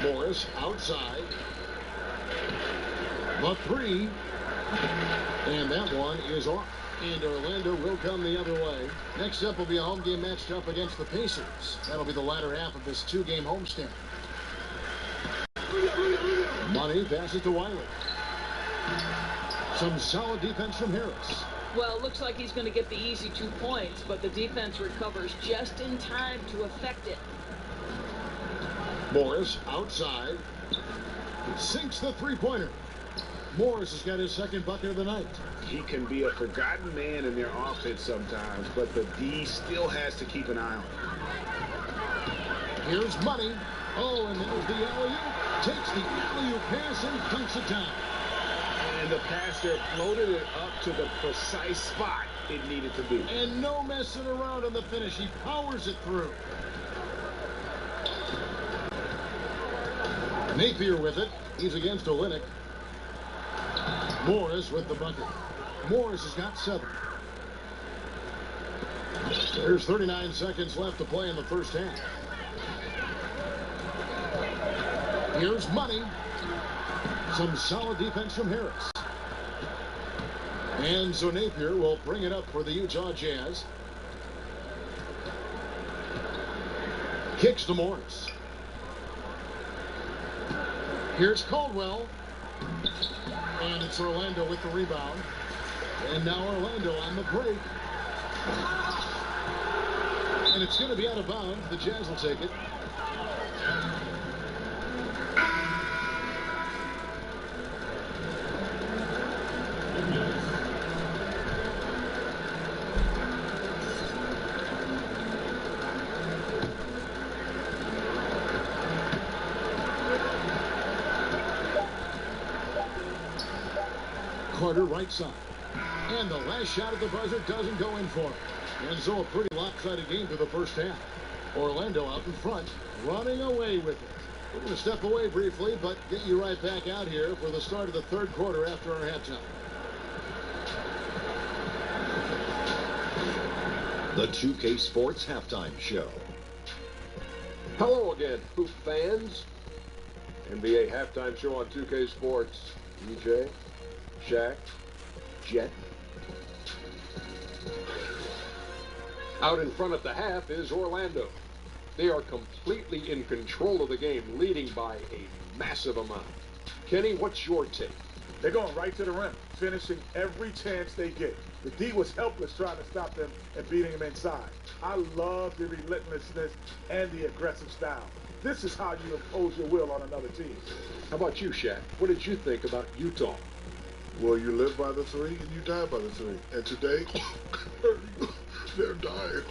Morris outside. The 3. And that one is off. And Orlando will come the other way. Next up will be a home game matched up against the Pacers. That'll be the latter half of this 2-game homestand. Money passes to Wiley. Some solid defense from Harris. Well, it looks like he's going to get the easy 2 points, but the defense recovers just in time to affect it. Morris outside. Sinks the three-pointer. Morris has got his second bucket of the night. He can be a forgotten man in their offense sometimes, but the D still has to keep an eye on him. Here's Money. Oh, and there's the alley-oop. Takes the alley-oop pass and dunks it down. And the passer floated it up to the precise spot it needed to be. And no messing around on the finish. He powers it through. Napier with it. He's against Olynyk. Morris with the bucket. Morris has got 7. There's 39 seconds left to play in the first half. Here's Money. Some solid defense from Harris. And so Napier will bring it up for the Utah Jazz. Kicks to Morris. Here's Caldwell. And it's Orlando with the rebound. And now Orlando on the break. And it's going to be out of bounds. The Jazz will take it. Carter right side. And the last shot at the buzzer doesn't go in for him. And so a pretty lopsided game for the first half. Orlando out in front, running away with it. We're going to step away briefly, but get you right back out here for the start of the third quarter after our halftime. The 2K Sports Halftime Show. Hello again, Hoop fans. NBA Halftime Show on 2K Sports. EJ, Shaq, Jet. Out in front at the half is Orlando. They are completely in control of the game, leading by a massive amount. Kenny, what's your take? They're going right to the rim, finishing every chance they get. The D was helpless trying to stop them and beating them inside. I love the relentlessness and the aggressive style. This is how you impose your will on another team. How about you, Shaq? What did you think about Utah? Well, you live by the 3 and you die by the 3. And today, they're dying.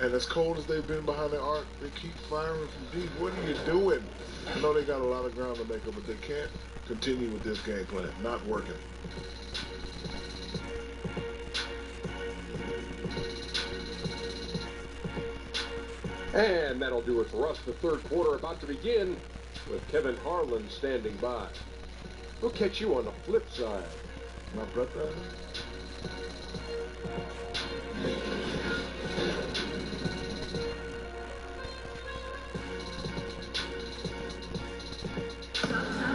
And as cold as they've been behind the arc, they keep firing from deep. What are you doing? I know they got a lot of ground to make up, but they can't continue with this game plan. Not working. And that'll do it for us. The third quarter about to begin with Kevin Harlan standing by. We'll catch you on the flip side, my brother.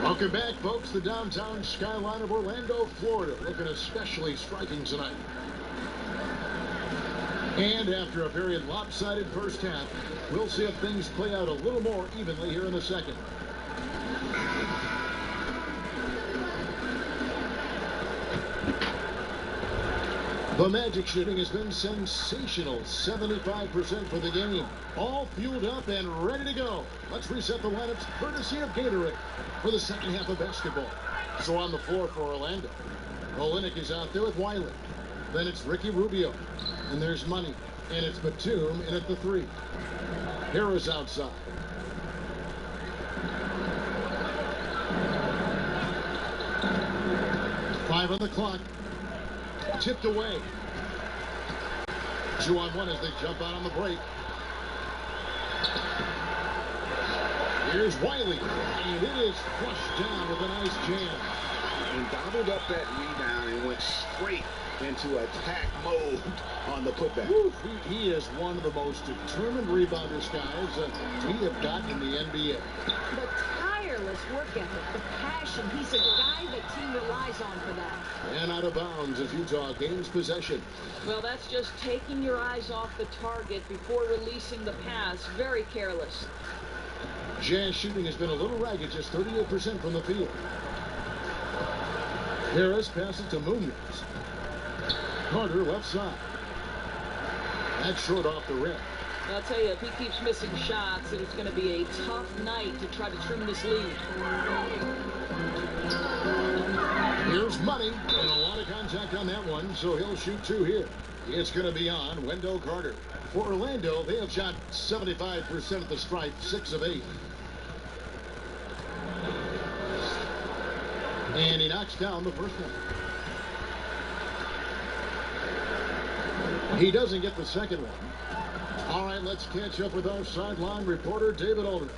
Welcome back, folks. The downtown skyline of Orlando, Florida, looking especially striking tonight. And after a very lopsided first half, we'll see if things play out a little more evenly here in the second. The Magic shooting has been sensational. 75% for the game. All fueled up and ready to go. Let's reset the lineups courtesy of Gatorade for the second half of basketball. So on the floor for Orlando, Olynyk is out there with Wiley. Then it's Ricky Rubio. And there's Money. And it's Batum in at the 3. Harris outside. Five on the clock. Tipped away. 2-on-1 as they jump out on the break. Here's Wiley. And it is flushed down with a nice jam. And gobbled up that rebound and went straight into attack mode on the putback. Woo, he is one of the most determined rebounders, guys, we have got in the NBA. The tireless work ethic, the passion. He's a guy the team relies on for that. And out of bounds as Utah gains possession. Well, that's just taking your eyes off the target before releasing the pass. Very careless. Jazz shooting has been a little ragged, just 38% from the field. Harris passes to Munoz. Carter left side. That's short off the rim. I'll tell you, if he keeps missing shots, it's going to be a tough night to try to trim this lead. Here's Money, and a lot of contact on that one, so he'll shoot 2 here. It's going to be on Wendell Carter. For Orlando, they have shot 75% at the stripe, 6 of 8. And he knocks down the first one. He doesn't get the second one. All right, let's catch up with our sideline reporter, David Aldridge.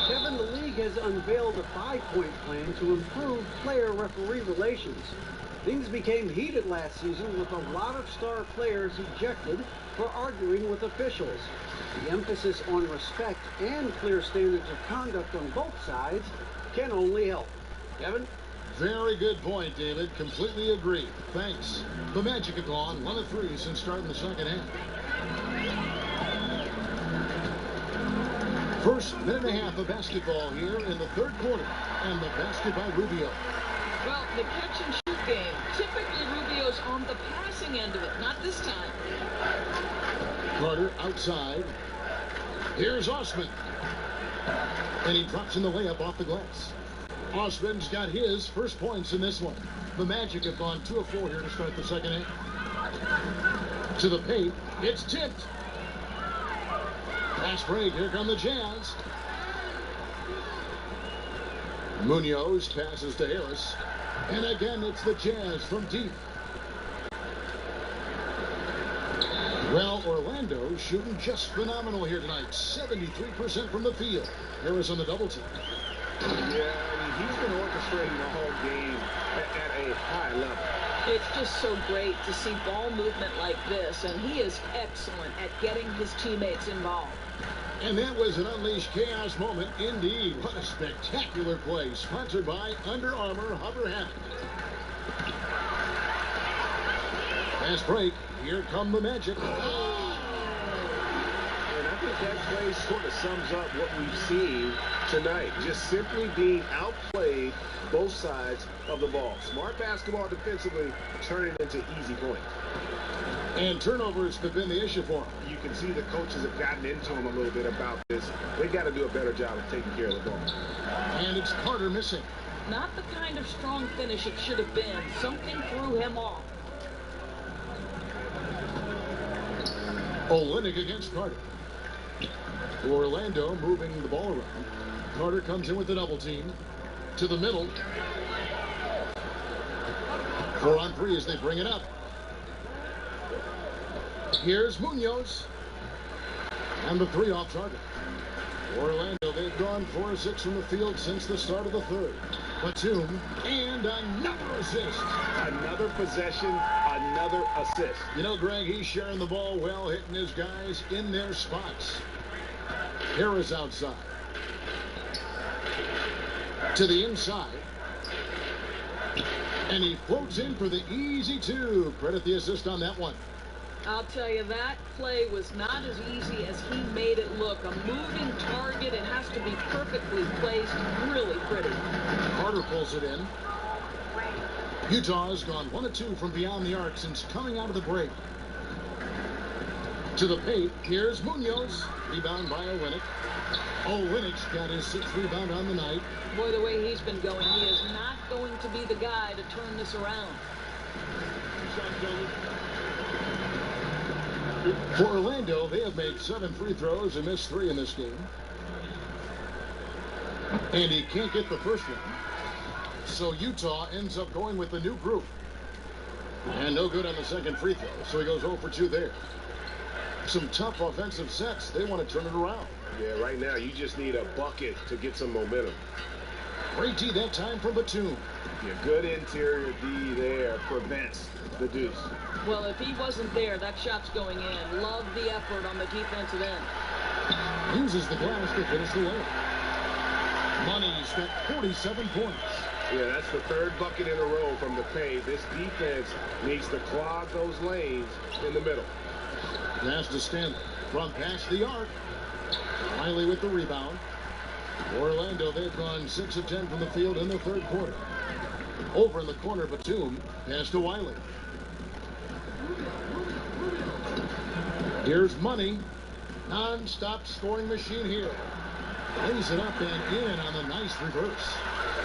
Kevin, the league has unveiled a 5-point plan to improve player-referee relations. Things became heated last season with a lot of star players ejected for arguing with officials. The emphasis on respect and clear standards of conduct on both sides can only help. Kevin? Very good point, David. Completely agree. Thanks. The Magic have gone 1 of 3 since starting the second half. First minute and a half of basketball here in the third quarter. And the basket by Rubio. Well, the catch and shoot game. Typically, Rubio's on the passing end of it. Not this time. Carter outside. Here's Osman. And he drops in the layup off the glass. Osman's got his first points in this one. The Magic have gone 2 of 4 here to start the second half. To the paint. It's tipped. Fast break. Here come the Jazz. Munoz passes to Harris. And again, it's the Jazz from deep. Well, Orlando shooting just phenomenal here tonight. 73% from the field. Harris on the double team. Yeah, I mean, he's been orchestrating the whole game at a high level. It's just so great to see ball movement like this, and he is excellent at getting his teammates involved. And that was an unleashed chaos moment indeed. What a spectacular play. Sponsored by Under Armour Hover Hammock. Fast break. Here come the Magic. And I think that play sort of sums up what we've seen tonight. Just simply being outplayed both sides of the ball. Smart basketball defensively, turning into easy points. And turnovers have been the issue for him. You can see the coaches have gotten into him a little bit about this. They got to do a better job of taking care of the ball. And it's Carter missing. Not the kind of strong finish it should have been. Something threw him off. Olynyk against Carter. Orlando moving the ball around. Carter comes in with the double team. To the middle. 4 on 3 as they bring it up. Here's Munoz. And the 3 off target. Orlando, they've gone 4 of 6 from the field since the start of the third. Batum, and another assist. Another possession, another assist. You know, Greg, he's sharing the ball well, hitting his guys in their spots. Harris outside. To the inside. And he floats in for the easy 2. Credit the assist on that one. I'll tell you, that play was not as easy as he made it look. A moving target, it has to be perfectly placed, really pretty. Carter pulls it in. Utah has gone 1 of 2 from beyond the arc since coming out of the break. To the paint, here's Munoz. Rebound by Olynyk. Olynyk's got his 6th rebound on the night. Boy, the way he's been going, he is not going to be the guy to turn this around. For Orlando, they have made 7 free throws and missed 3 in this game. And he can't get the first one. So Utah ends up going with the new group. And no good on the second free throw. So he goes 0 for 2 there. Some tough offensive sets. They want to turn it around. Yeah, right now you just need a bucket to get some momentum. Great D that time from Batum. Yeah, good interior D there prevents the deuce. Well, if he wasn't there, that shot's going in. Love the effort on the defensive end. Uses the glass to finish the layup. Money's got 47 points. Yeah, that's the 3rd bucket in a row from the paint. This defense needs to clog those lanes in the middle. Pass to Stanley. From past the arc. Riley with the rebound. Orlando, they've gone 6 of 10 from the field in the third quarter. Over in the corner, Batum. Pass to Wiley. Here's Money. Non-stop scoring machine here. Lays it up and in on a nice reverse.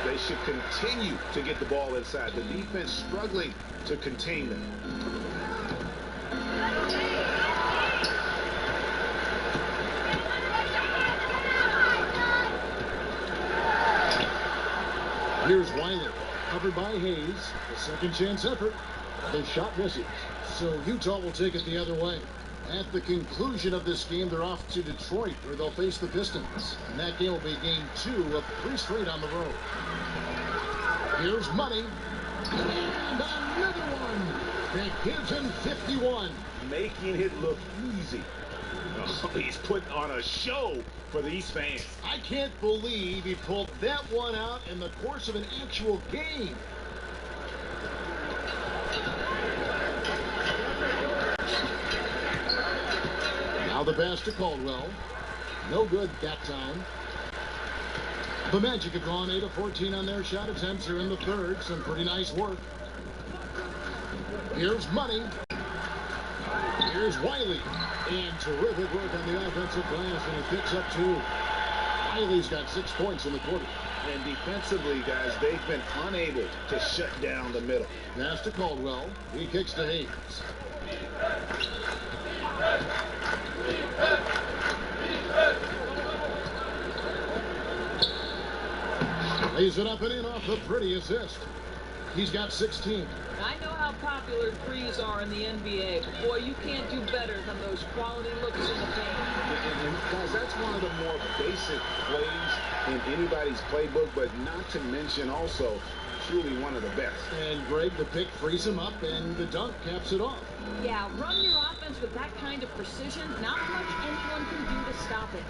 They should continue to get the ball inside. The defense struggling to contain them. Here's Wiley, covered by Hayes. The second chance effort. The shot misses. So Utah will take it the other way. At the conclusion of this game, they're off to Detroit, where they'll face the Pistons. And that game will be game 2 of 3 straight on the road. Here's Money. And another one that gives him 51. Making it look easy. Oh, he's putting on a show for these fans. I can't believe he pulled that one out in the course of an actual game. Now the pass to Caldwell. No good that time. The Magic have gone 8 of 14 on their shot attempts here in the third. Some pretty nice work. Here's Money. Here's Wiley. And terrific work on the offensive glass, and he picks up 2. Wiley's got 6 points in the quarter. And defensively, guys, they've been unable to shut down the middle. Pass to Caldwell. He kicks to Hayes. Lays it up and in off the pretty assist. He's got 16. I know how popular threes are in the NBA, but boy, you can't do better than those quality looks in the paint. And guys, that's one of the more basic plays in anybody's playbook, but not to mention also truly one of the best. And Greg, the pick frees him up, and the dunk caps it off. Yeah, run your offense with that kind of precision. Not much anyone can do to stop it.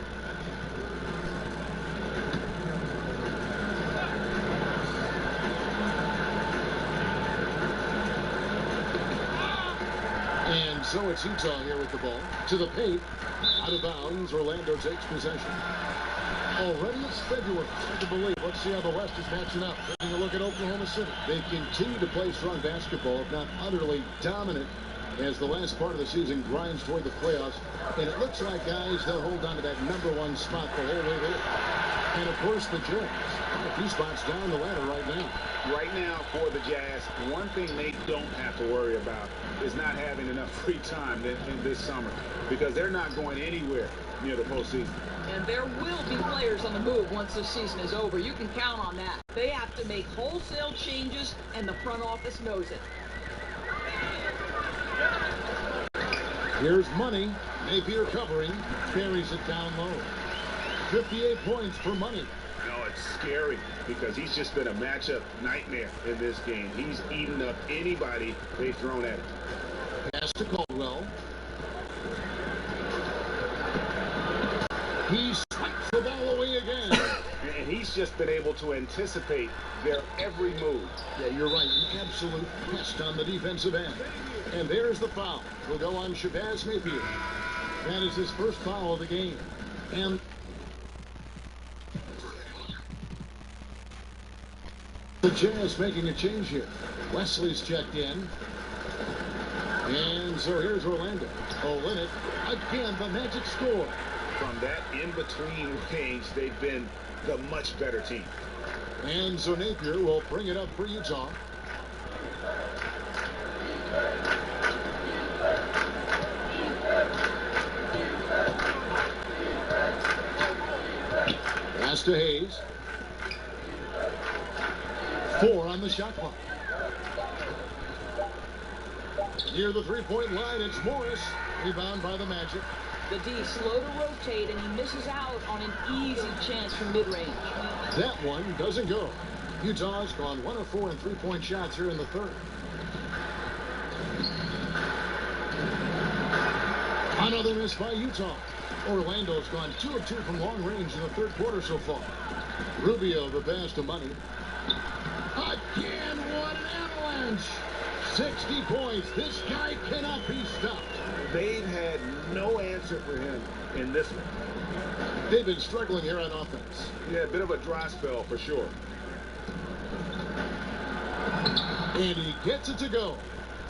And so it's Utah here with the ball. To the paint. Out of bounds. Orlando takes possession. Already it's February. Hard to believe. Let's see how the West is matching up. Taking a look at Oklahoma City. They continue to play strong basketball, if not utterly dominant, as the last part of the season grinds toward the playoffs. And it looks like, guys, they'll hold on to that #1 spot the whole way there. And, of course, the Jazz. A few spots down the ladder right now. Right now, for the Jazz, one thing they don't have to worry about is not having enough free time in this summer, because they're not going anywhere near the postseason. And there will be players on the move once the season is over. You can count on that. They have to make wholesale changes, and the front office knows it. Here's Money. Napier covering. Carries it down low. 58 points for Money. No, it's scary because he's just been a matchup nightmare in this game. He's eaten up anybody they've thrown at him. Pass to Caldwell. He swipes the ball away again. And he's just been able to anticipate their every move. Yeah, you're right. An absolute pest on the defensive end. And there's the foul. Will go on Shabazz Napier. That is his first foul of the game. And the Jazz making a change here. Wesley's checked in. And so here's Orlando. Olynyk. Again, the Magic score. From that in-between range, they've been the much better team. And so Napier will bring it up for Utah. Pass to Hayes. 4 on the shot clock. Near the three-point line, it's Morris. Rebound by the Magic. The D slow to rotate, and he misses out on an easy chance from mid-range. That one doesn't go. Utah's gone 1 of 4 in three-point shots here in the third. Another miss by Utah. Orlando's gone 2 of 2 from long range in the third quarter so far. Rubio, the pass to Money. Again, what an avalanche! 60 points. This guy cannot be stopped. They've had no answer for him in this one. They've been struggling here on offense. Yeah, a bit of a dry spell for sure. And he gets it to go.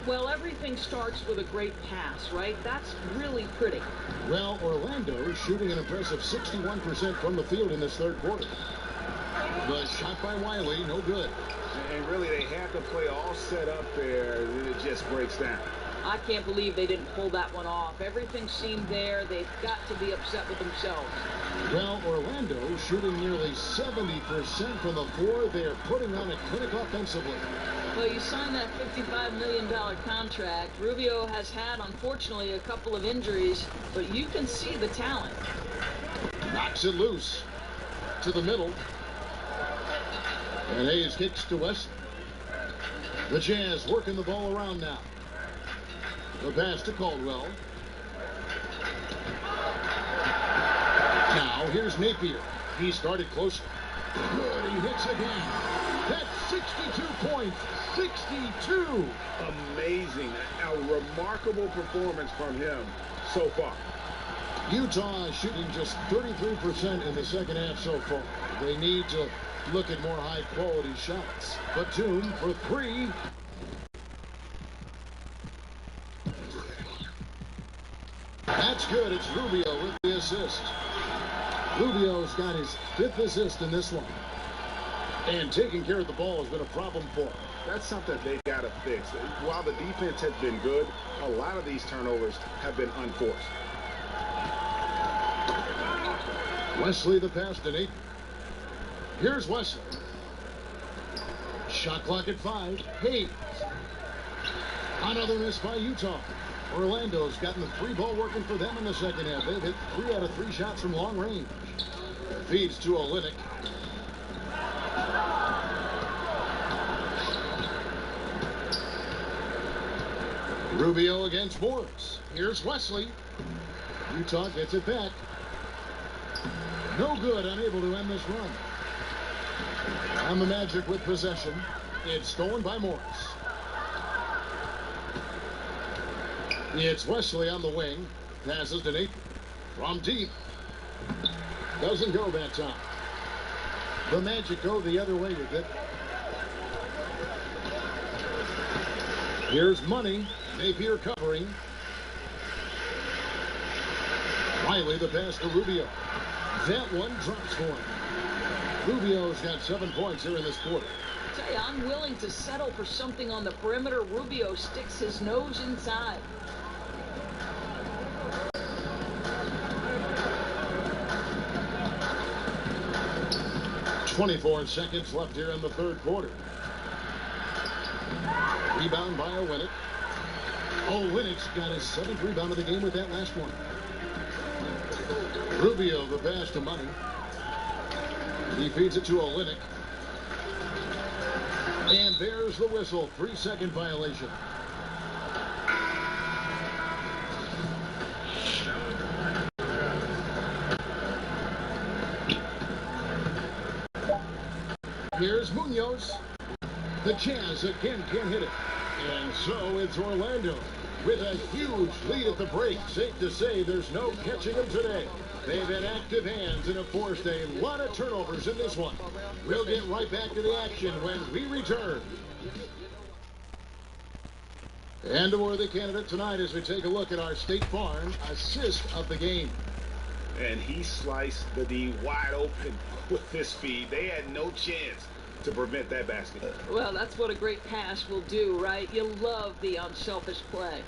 Well, everything starts with a great pass, right? That's really pretty. Well, Orlando shooting an impressive 61% from the field in this third quarter. The shot by Wiley, no good. And really, they had the play all set up there, and it just breaks down. I can't believe they didn't pull that one off. Everything seemed there. They've got to be upset with themselves. Well, Orlando shooting nearly 70% from the floor. They're putting on a clinic offensively. Well, you signed that $55 million contract. Rubio has had, unfortunately, a couple of injuries, but you can see the talent. Knocks it loose to the middle. And Hayes kicks to Wesley. The Jazz working the ball around now. The pass to Caldwell. Now here's Napier. He started close. Good, he hits again. That's 62 points. 62. Amazing. A remarkable performance from him so far. Utah is shooting just 33% in the second half so far. They need to look at more high-quality shots. Batum for three. That's good. It's Rubio with the assist. Rubio's got his 5th assist in this one. And taking care of the ball has been a problem for him. That's something they got to fix. While the defense has been good, a lot of these turnovers have been unforced. Wesley the pass to Nate. Here's Wesley. Shot clock at 5. Hayes. Another miss by Utah. Orlando's gotten the 3-ball working for them in the second half. They've hit 3 out of 3 shots from long range. Feeds to Olynyk. Rubio against Morris. Here's Wesley. Utah gets it back. No good, unable to end this run. And the Magic with possession. It's stolen by Morris. It's Wesley on the wing. Passes to Nate. From deep. Doesn't go that time. The Magic go the other way with it. Here's Money. Napier covering. Wiley the pass to Rubio. That one drops for him. Rubio's got 7 points here in this quarter. I tell you, I'm willing to settle for something on the perimeter. Rubio sticks his nose inside. .24 seconds left here in the third quarter. Rebound by Olynyk. Olynyk's got his 7th rebound of the game with that last one. Rubio the pass to Money. He feeds it to Olynyk. And there's the whistle. 3-second violation. Here's Munoz. The Jazz again can't hit it. And so it's Orlando with a huge lead at the break. Safe to say there's no catching them today. They've had active hands and have forced a lot of turnovers in this one. We'll get right back to the action when we return. And a worthy candidate tonight as we take a look at our State Farm assist of the game. And he sliced the D wide open with this feed. They had no chance to prevent that basket. Well, that's what a great pass will do, right? You love the unselfish play.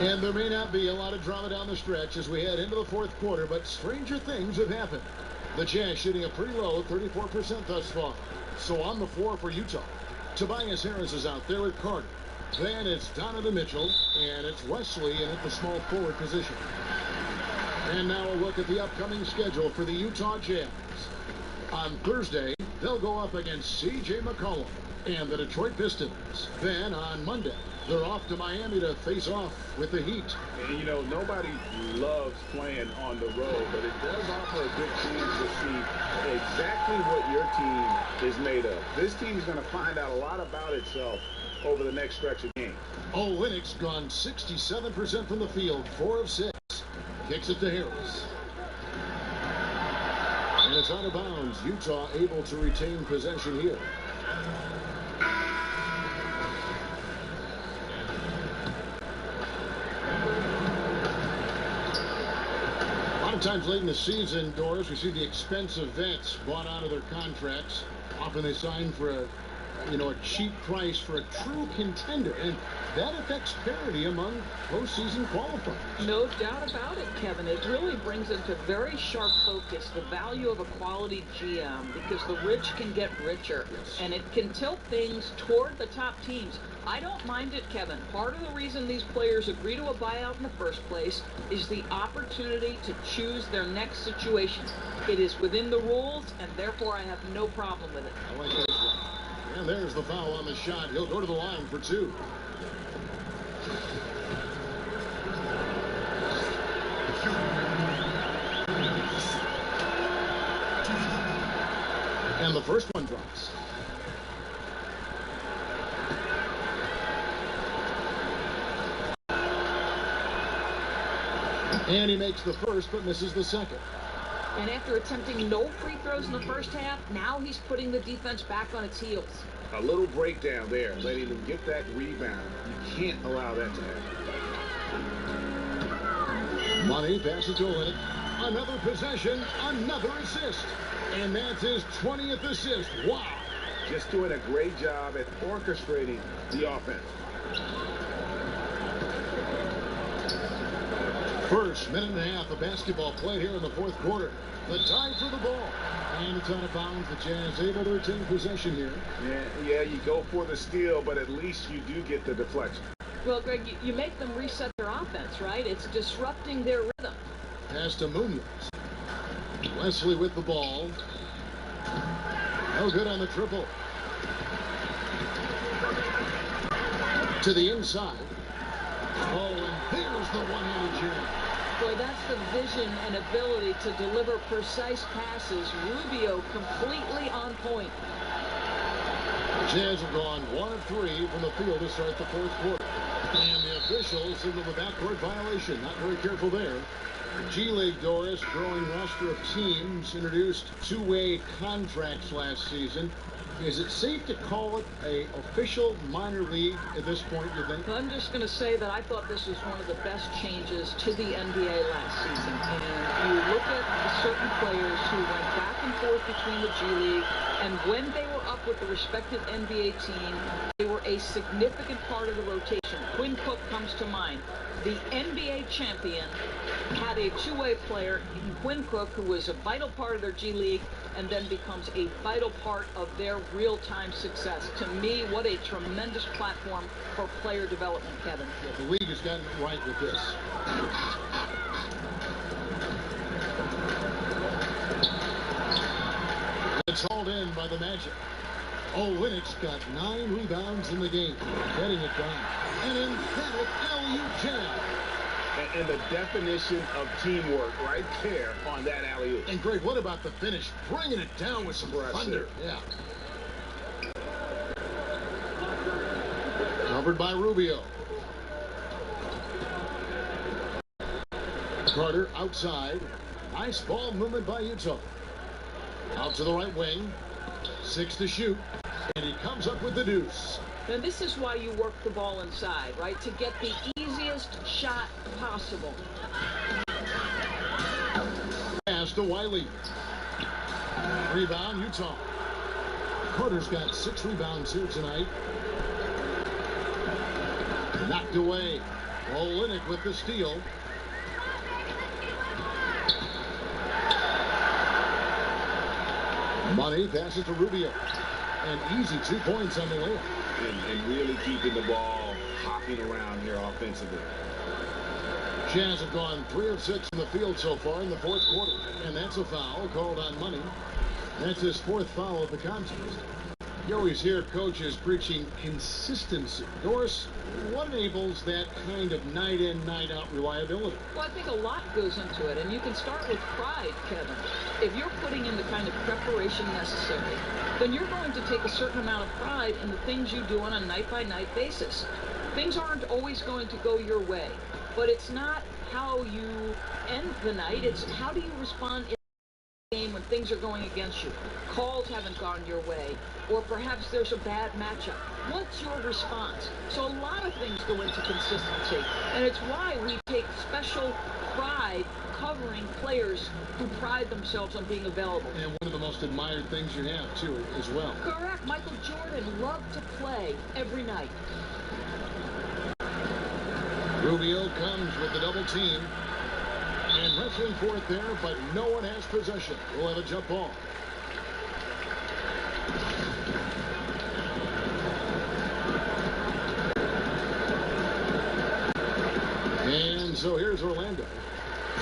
And there may not be a lot of drama down the stretch as we head into the fourth quarter, but stranger things have happened. The Jazz shooting a pretty low 34% thus far. So on the floor for Utah, Tobias Harris is out there with Carter. Then it's Donovan Mitchell, and it's Wesley in at the small forward position. And now a look at the upcoming schedule for the Utah Jazz. On Thursday, they'll go up against C.J. McCollum and the Detroit Pistons. Then on Monday, they're off to Miami to face off with the Heat. And, you know, nobody loves playing on the road, but it does offer a good chance to see exactly what your team is made of. This team is going to find out a lot about itself over the next stretch of games. Olynyk's gone 67% from the field, 4 of 6. Kicks it to Harris. And it's out of bounds. Utah able to retain possession here. A lot of times late in the season, Doris, we see the expensive vets bought out of their contracts. Often they sign for a cheap price for a true contender, and that affects parity among postseason qualifiers. No doubt about it, Kevin. It really brings into very sharp focus the value of a quality GM, because the rich can get richer, and it can tilt things toward the top teams. I don't mind it, Kevin. Part of the reason these players agree to a buyout in the first place is the opportunity to choose their next situation. It is within the rules, and therefore I have no problem with it. I like this one. And there's the foul on the shot. He'll go to the line for two. And the first one drops. And he makes the first, but misses the second. And after attempting no free throws in the first half, now he's putting the defense back on its heels. A little breakdown there, letting him get that rebound. You can't allow that to happen. Money passes to Olynyk. Another possession, another assist. And that's his 20th assist. Wow. Just doing a great job at orchestrating the offense. First minute and a half of basketball played here in the fourth quarter. The tie for the ball. And it's out of bounds. The Jazz able to retain possession here. Yeah, you go for the steal, but at least you do get the deflection. Well, Greg, you make them reset their offense, right? It's disrupting their rhythm. Pass to Munoz. Wesley with the ball. No good on the triple. To the inside. Oh, and there's the one-handed jam. Boy, that's the vision and ability to deliver precise passes. Rubio completely on point. Jazz have gone 1 of 3 from the field to start the fourth quarter. And the officials signal the backcourt violation. Not very careful there. G-League, Doris, growing roster of teams, introduced two-way contracts last season. Is it safe to call it a official minor league at this point, you think? I'm just going to say that I thought this was one of the best changes to the NBA last season. And you look at certain players who went back and forth between the G League, and when they were up with the respective NBA team, they were a significant part of the rotation. Quinn Cook comes to mind. The NBA champion had a two-way player in Quinn Cook, who was a vital part of their G League, and then becomes a vital part of their real-time success. To me, what a tremendous platform for player development, Kevin. Yeah, the league has gotten it right with this. It's hauled in by the Magic. Olynyk's got 9 rebounds in the game. Getting it done. An emphatic LU jam. And the definition of teamwork right there on that alley-oop. And Greg, what about the finish? Bringing it down with some thunder. Yeah. Covered by Rubio. Carter outside. Nice ball movement by Utah. Out to the right wing. 6 to shoot. And he comes up with the deuce. And this is why you work the ball inside, right? To get the easiest shot possible. Pass to Wiley. Rebound, Utah. Carter's got 6 rebounds here tonight. Knocked away. Olynyk with the steal. Money passes to Rubio. And easy 2 points on the layup. And really keeping the ball hopping around here offensively. Jazz have gone 3 of 6 in the field so far in the fourth quarter. And that's a foul called on Money. That's his 4th foul of the contest. You always hear coaches preaching consistency. Doris, what enables that kind of night in, night out reliability? Well, I think a lot goes into it, and you can start with pride, Kevin. If you're putting in the kind of preparation necessary, then you're going to take a certain amount of pride in the things you do on a night-by-night basis. Things aren't always going to go your way, but it's not how you end the night, it's how do you respond in the game when things are going against you. Calls haven't gone your way, or perhaps there's a bad matchup. What's your response? So a lot of things go into consistency, and it's why we take special pride covering players who pride themselves on being available. And one of the most admired things you have, too, as well. Correct. Michael Jordan loved to play every night. Rubio comes with the double team. And wrestling for it there, but no one has possession. We'll have a jump ball. And so here's Orlando.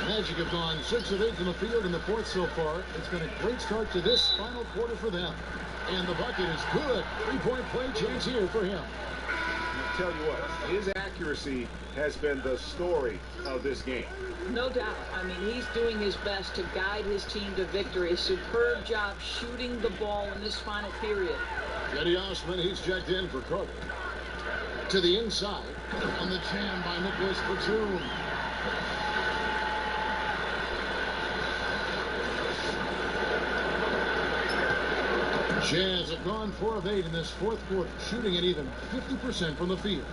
Magic have gone 6 of 8 from the field in the fourth so far. It's been a great start to this final quarter for them. And the bucket is good. 3-point play chance here for him. I'll tell you what, his accuracy has been the story of this game. No doubt. I mean, he's doing his best to guide his team to victory. A superb job shooting the ball in this final period. Eddie Osman, he's checked in for Carter. To the inside on the jam by Nicholas Batum. Jazz have gone 4 of 8 in this fourth quarter, shooting at even 50% from the field.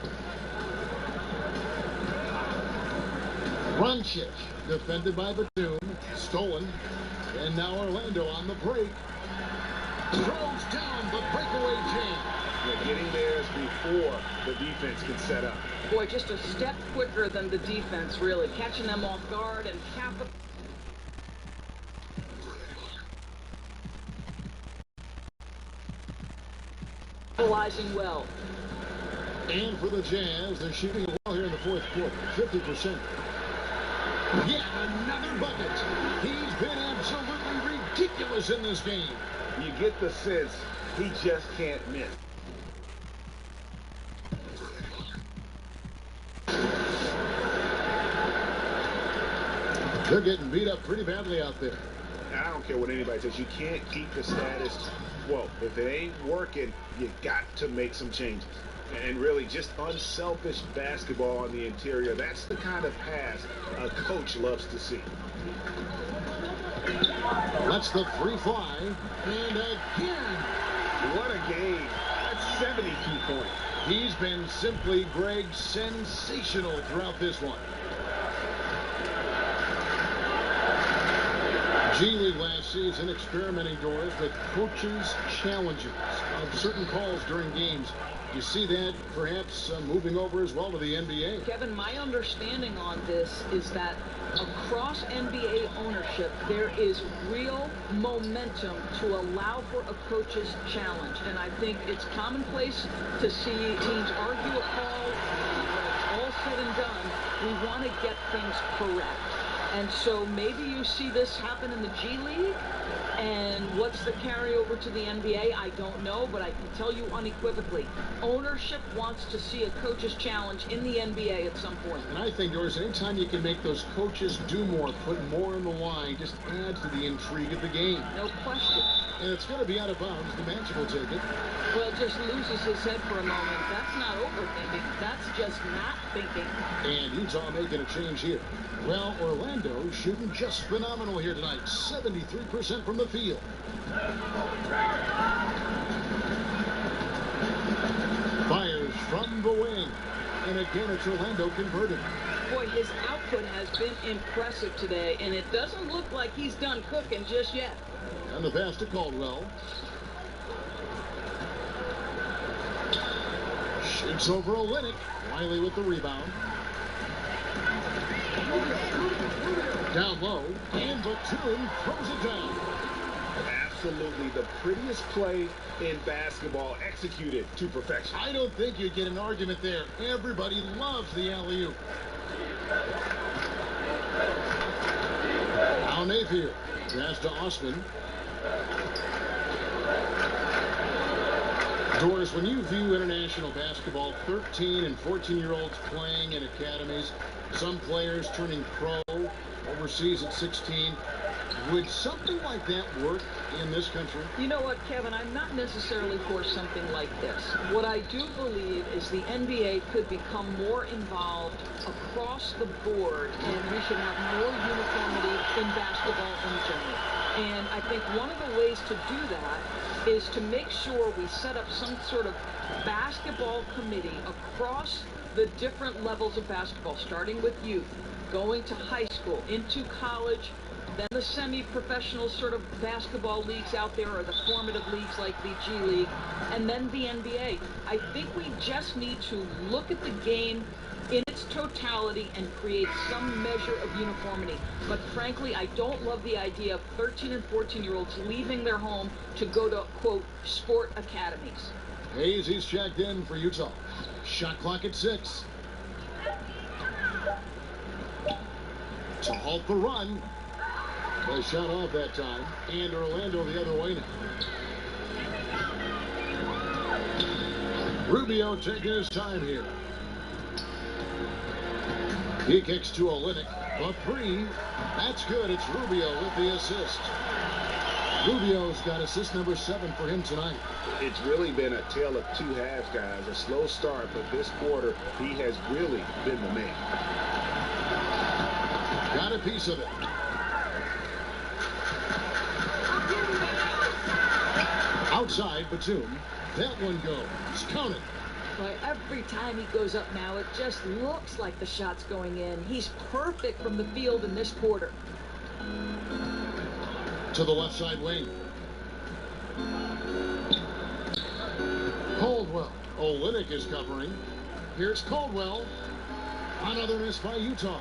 Runchich, defended by Batum, stolen, and now Orlando on the break. Throws down the breakaway jam. Yeah, getting there is before the defense can set up. Boy, just a step quicker than the defense, really. Catching them off guard and capitalizing well. And for the Jazz, they're shooting well here in the fourth quarter, 50%. Yet another bucket. He's been absolutely ridiculous in this game. You get the sense he just can't miss. They're getting beat up pretty badly out there. I don't care what anybody says. You can't keep the status quo. If it ain't working, you got to make some changes. And really, just unselfish basketball on the interior. That's the kind of pass a coach loves to see. Lets the three fly. And again. What a game. That's 72 points. He's been simply, Greg, sensational throughout this one. G League last season experimenting doors with coaches' challenges of certain calls during games. You see that perhaps moving over as well to the NBA. Kevin, my understanding on this is that across NBA ownership, there is real momentum to allow for a coach's challenge. And I think it's commonplace to see teams argue a call. When it's all said and done, we want to get things correct. And so maybe you see this happen in the G League, and what's the carryover to the NBA? I don't know, but I can tell you unequivocally, ownership wants to see a coach's challenge in the NBA at some point. And I think, Doris, anytime you can make those coaches do more, put more on the line, just adds to the intrigue of the game. No question. And it's going to be out of bounds. The Magic will take it. Well, just loses his head for a moment. That's not overthinking. That's just not thinking. And Utah making a change here. Well, Orlando shooting just phenomenal here tonight. 73% from the field. Fires from the wing. And again, it's Orlando converted. Boy, his output has been impressive today, and it doesn't look like he's done cooking just yet. And the pass to Caldwell. Shoots over Olynyk. Wiley with the rebound. Down low, and Batum throws it down. Absolutely the prettiest play in basketball, executed to perfection. I don't think you get an argument there. Everybody loves the alley-oop. Now Napier. Pass to Osman. Doris, when you view international basketball, 13 and 14-year-olds playing in academies, some players turning pro overseas at 16, would something like that work in this country? You know what, Kevin? I'm not necessarily for something like this. What I do believe is the NBA could become more involved across the board, and we should have more uniformity in basketball in general. And I think one of the ways to do that is to make sure we set up some sort of basketball committee across the different levels of basketball, starting with youth, going to high school, into college, then the semi-professional sort of basketball leagues out there, or the formative leagues like the G League, and then the NBA. I think we just need to look at the game in its totality and create some measure of uniformity. But frankly, I don't love the idea of 13 and 14-year-olds leaving their home to go to, quote, sport academies. Hayes, he's checked in for Utah. Shot clock at 6. To halt the run. They shot off that time. And Orlando the other way now. Rubio taking his time here. He kicks to Olynyk. The 3. That's good. It's Rubio with the assist. Rubio's got assist number 7 for him tonight. It's really been a tale of two halves, guys. A slow start, but this quarter, he has really been the man. Got a piece of it. Outside, Batum. That one goes. Count it. Boy, every time he goes up now, it just looks like the shot's going in. He's perfect from the field in this quarter. To the left side wing. Caldwell. Olynyk is covering. Here's Caldwell. Another miss by Utah.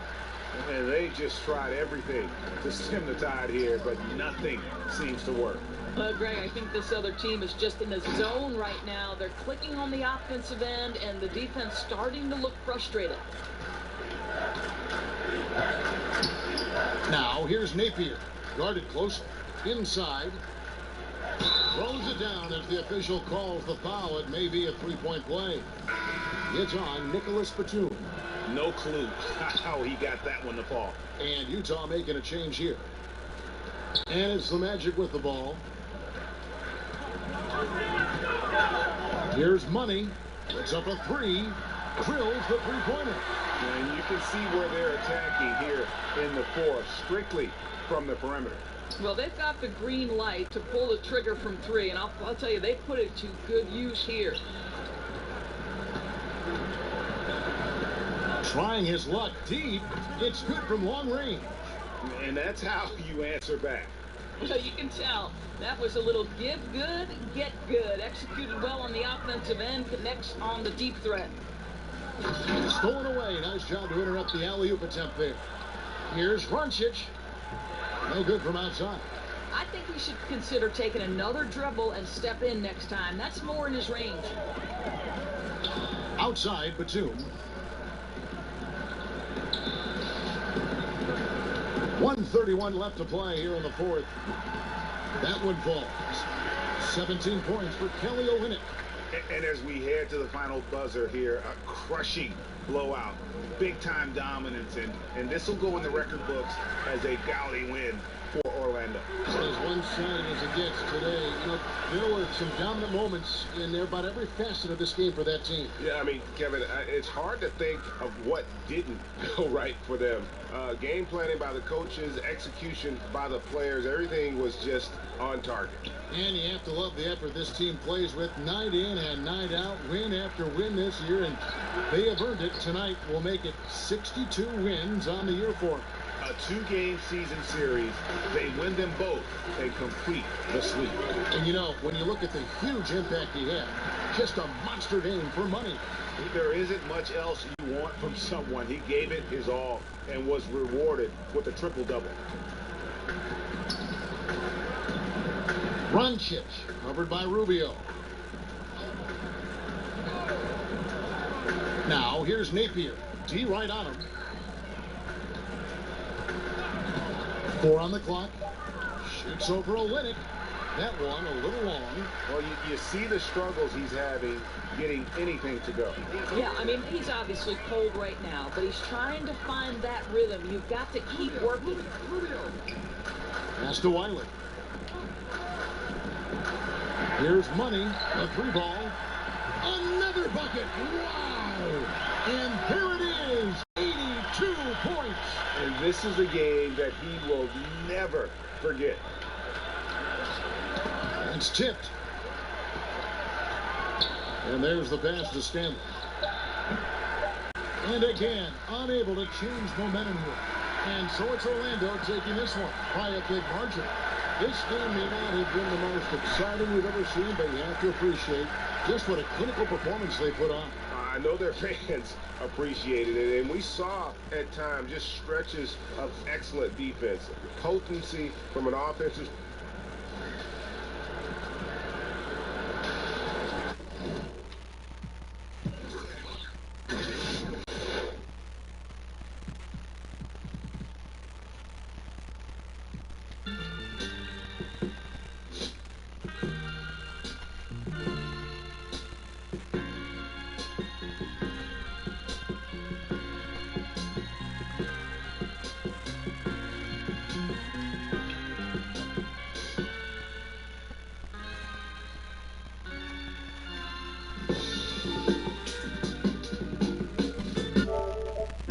And they just tried everything to stem the tide here, but nothing seems to work. Well, Greg, I think this other team is just in a zone right now. They're clicking on the offensive end, and the defense starting to look frustrated. Now, here's Napier. Guarded closely. Inside. Throws it down as the official calls the foul. It may be a three-point play. It's on Nicholas Batum. No clue how he got that one to fall. And Utah making a change here. And it's the Magic with the ball. Here's Money. It's up a 3. Drills the three-pointer. And you can see where they're attacking here in the 4th, strictly from the perimeter. Well, they've got the green light to pull the trigger from 3, and I'll tell you, they put it to good use here. Trying his luck deep. It's good from long range. And that's how you answer back. Well, you can tell. That was a little give good, get good. Executed well on the offensive end, connects on the deep threat. Stolen away. Nice job to interrupt the alley-oop attempt there. Here's Runcic. No good from outside. I think he should consider taking another dribble and step in next time. That's more in his range. Outside, Batum. 1:31 left to play here in the 4th. That one falls. 17 points for Kelly Olynyk. And as we head to the final buzzer here, a crushing blowout, big-time dominance, and this will go in the record books as a gaudy win for Orlando. As one-sided as it gets today, you know, there were some dominant moments in about every facet of this game for that team. Yeah, I mean, Kevin, it's hard to think of what didn't go right for them. Game planning by the coaches, execution by the players, everything was just on target. And you have to love the effort this team plays with night in and night out, win after win this year, and they have earned it. Tonight will make it 62 wins on the year for them. A 2-game season series, they win them both and complete the sweep. And you know, when you look at the huge impact he had, just a monster game for money. There isn't much else you want from someone. He gave it his all and was rewarded with a triple-double. Runcic, covered by Rubio. Now, here's Napier. D right on him. 4 on the clock. Shoots over Olynyk. That one a little long. Well, you see the struggles he's having getting anything to go. Yeah, I mean, he's obviously cold right now, but he's trying to find that rhythm. You've got to keep working. Pass to Wiley. Here's Money. A 3-ball. Another bucket. Wow. And there it is. 82 points. And this is a game that he will never forget. It's tipped. And there's the pass to Stanley. And again, unable to change momentum here. And so it's Orlando taking this one by a big margin. This game may not have been the most exciting we've ever seen, but you have to appreciate just what a clinical performance they put on. I know their fans appreciated it, and we saw at times just stretches of excellent defense, potency from an offensive.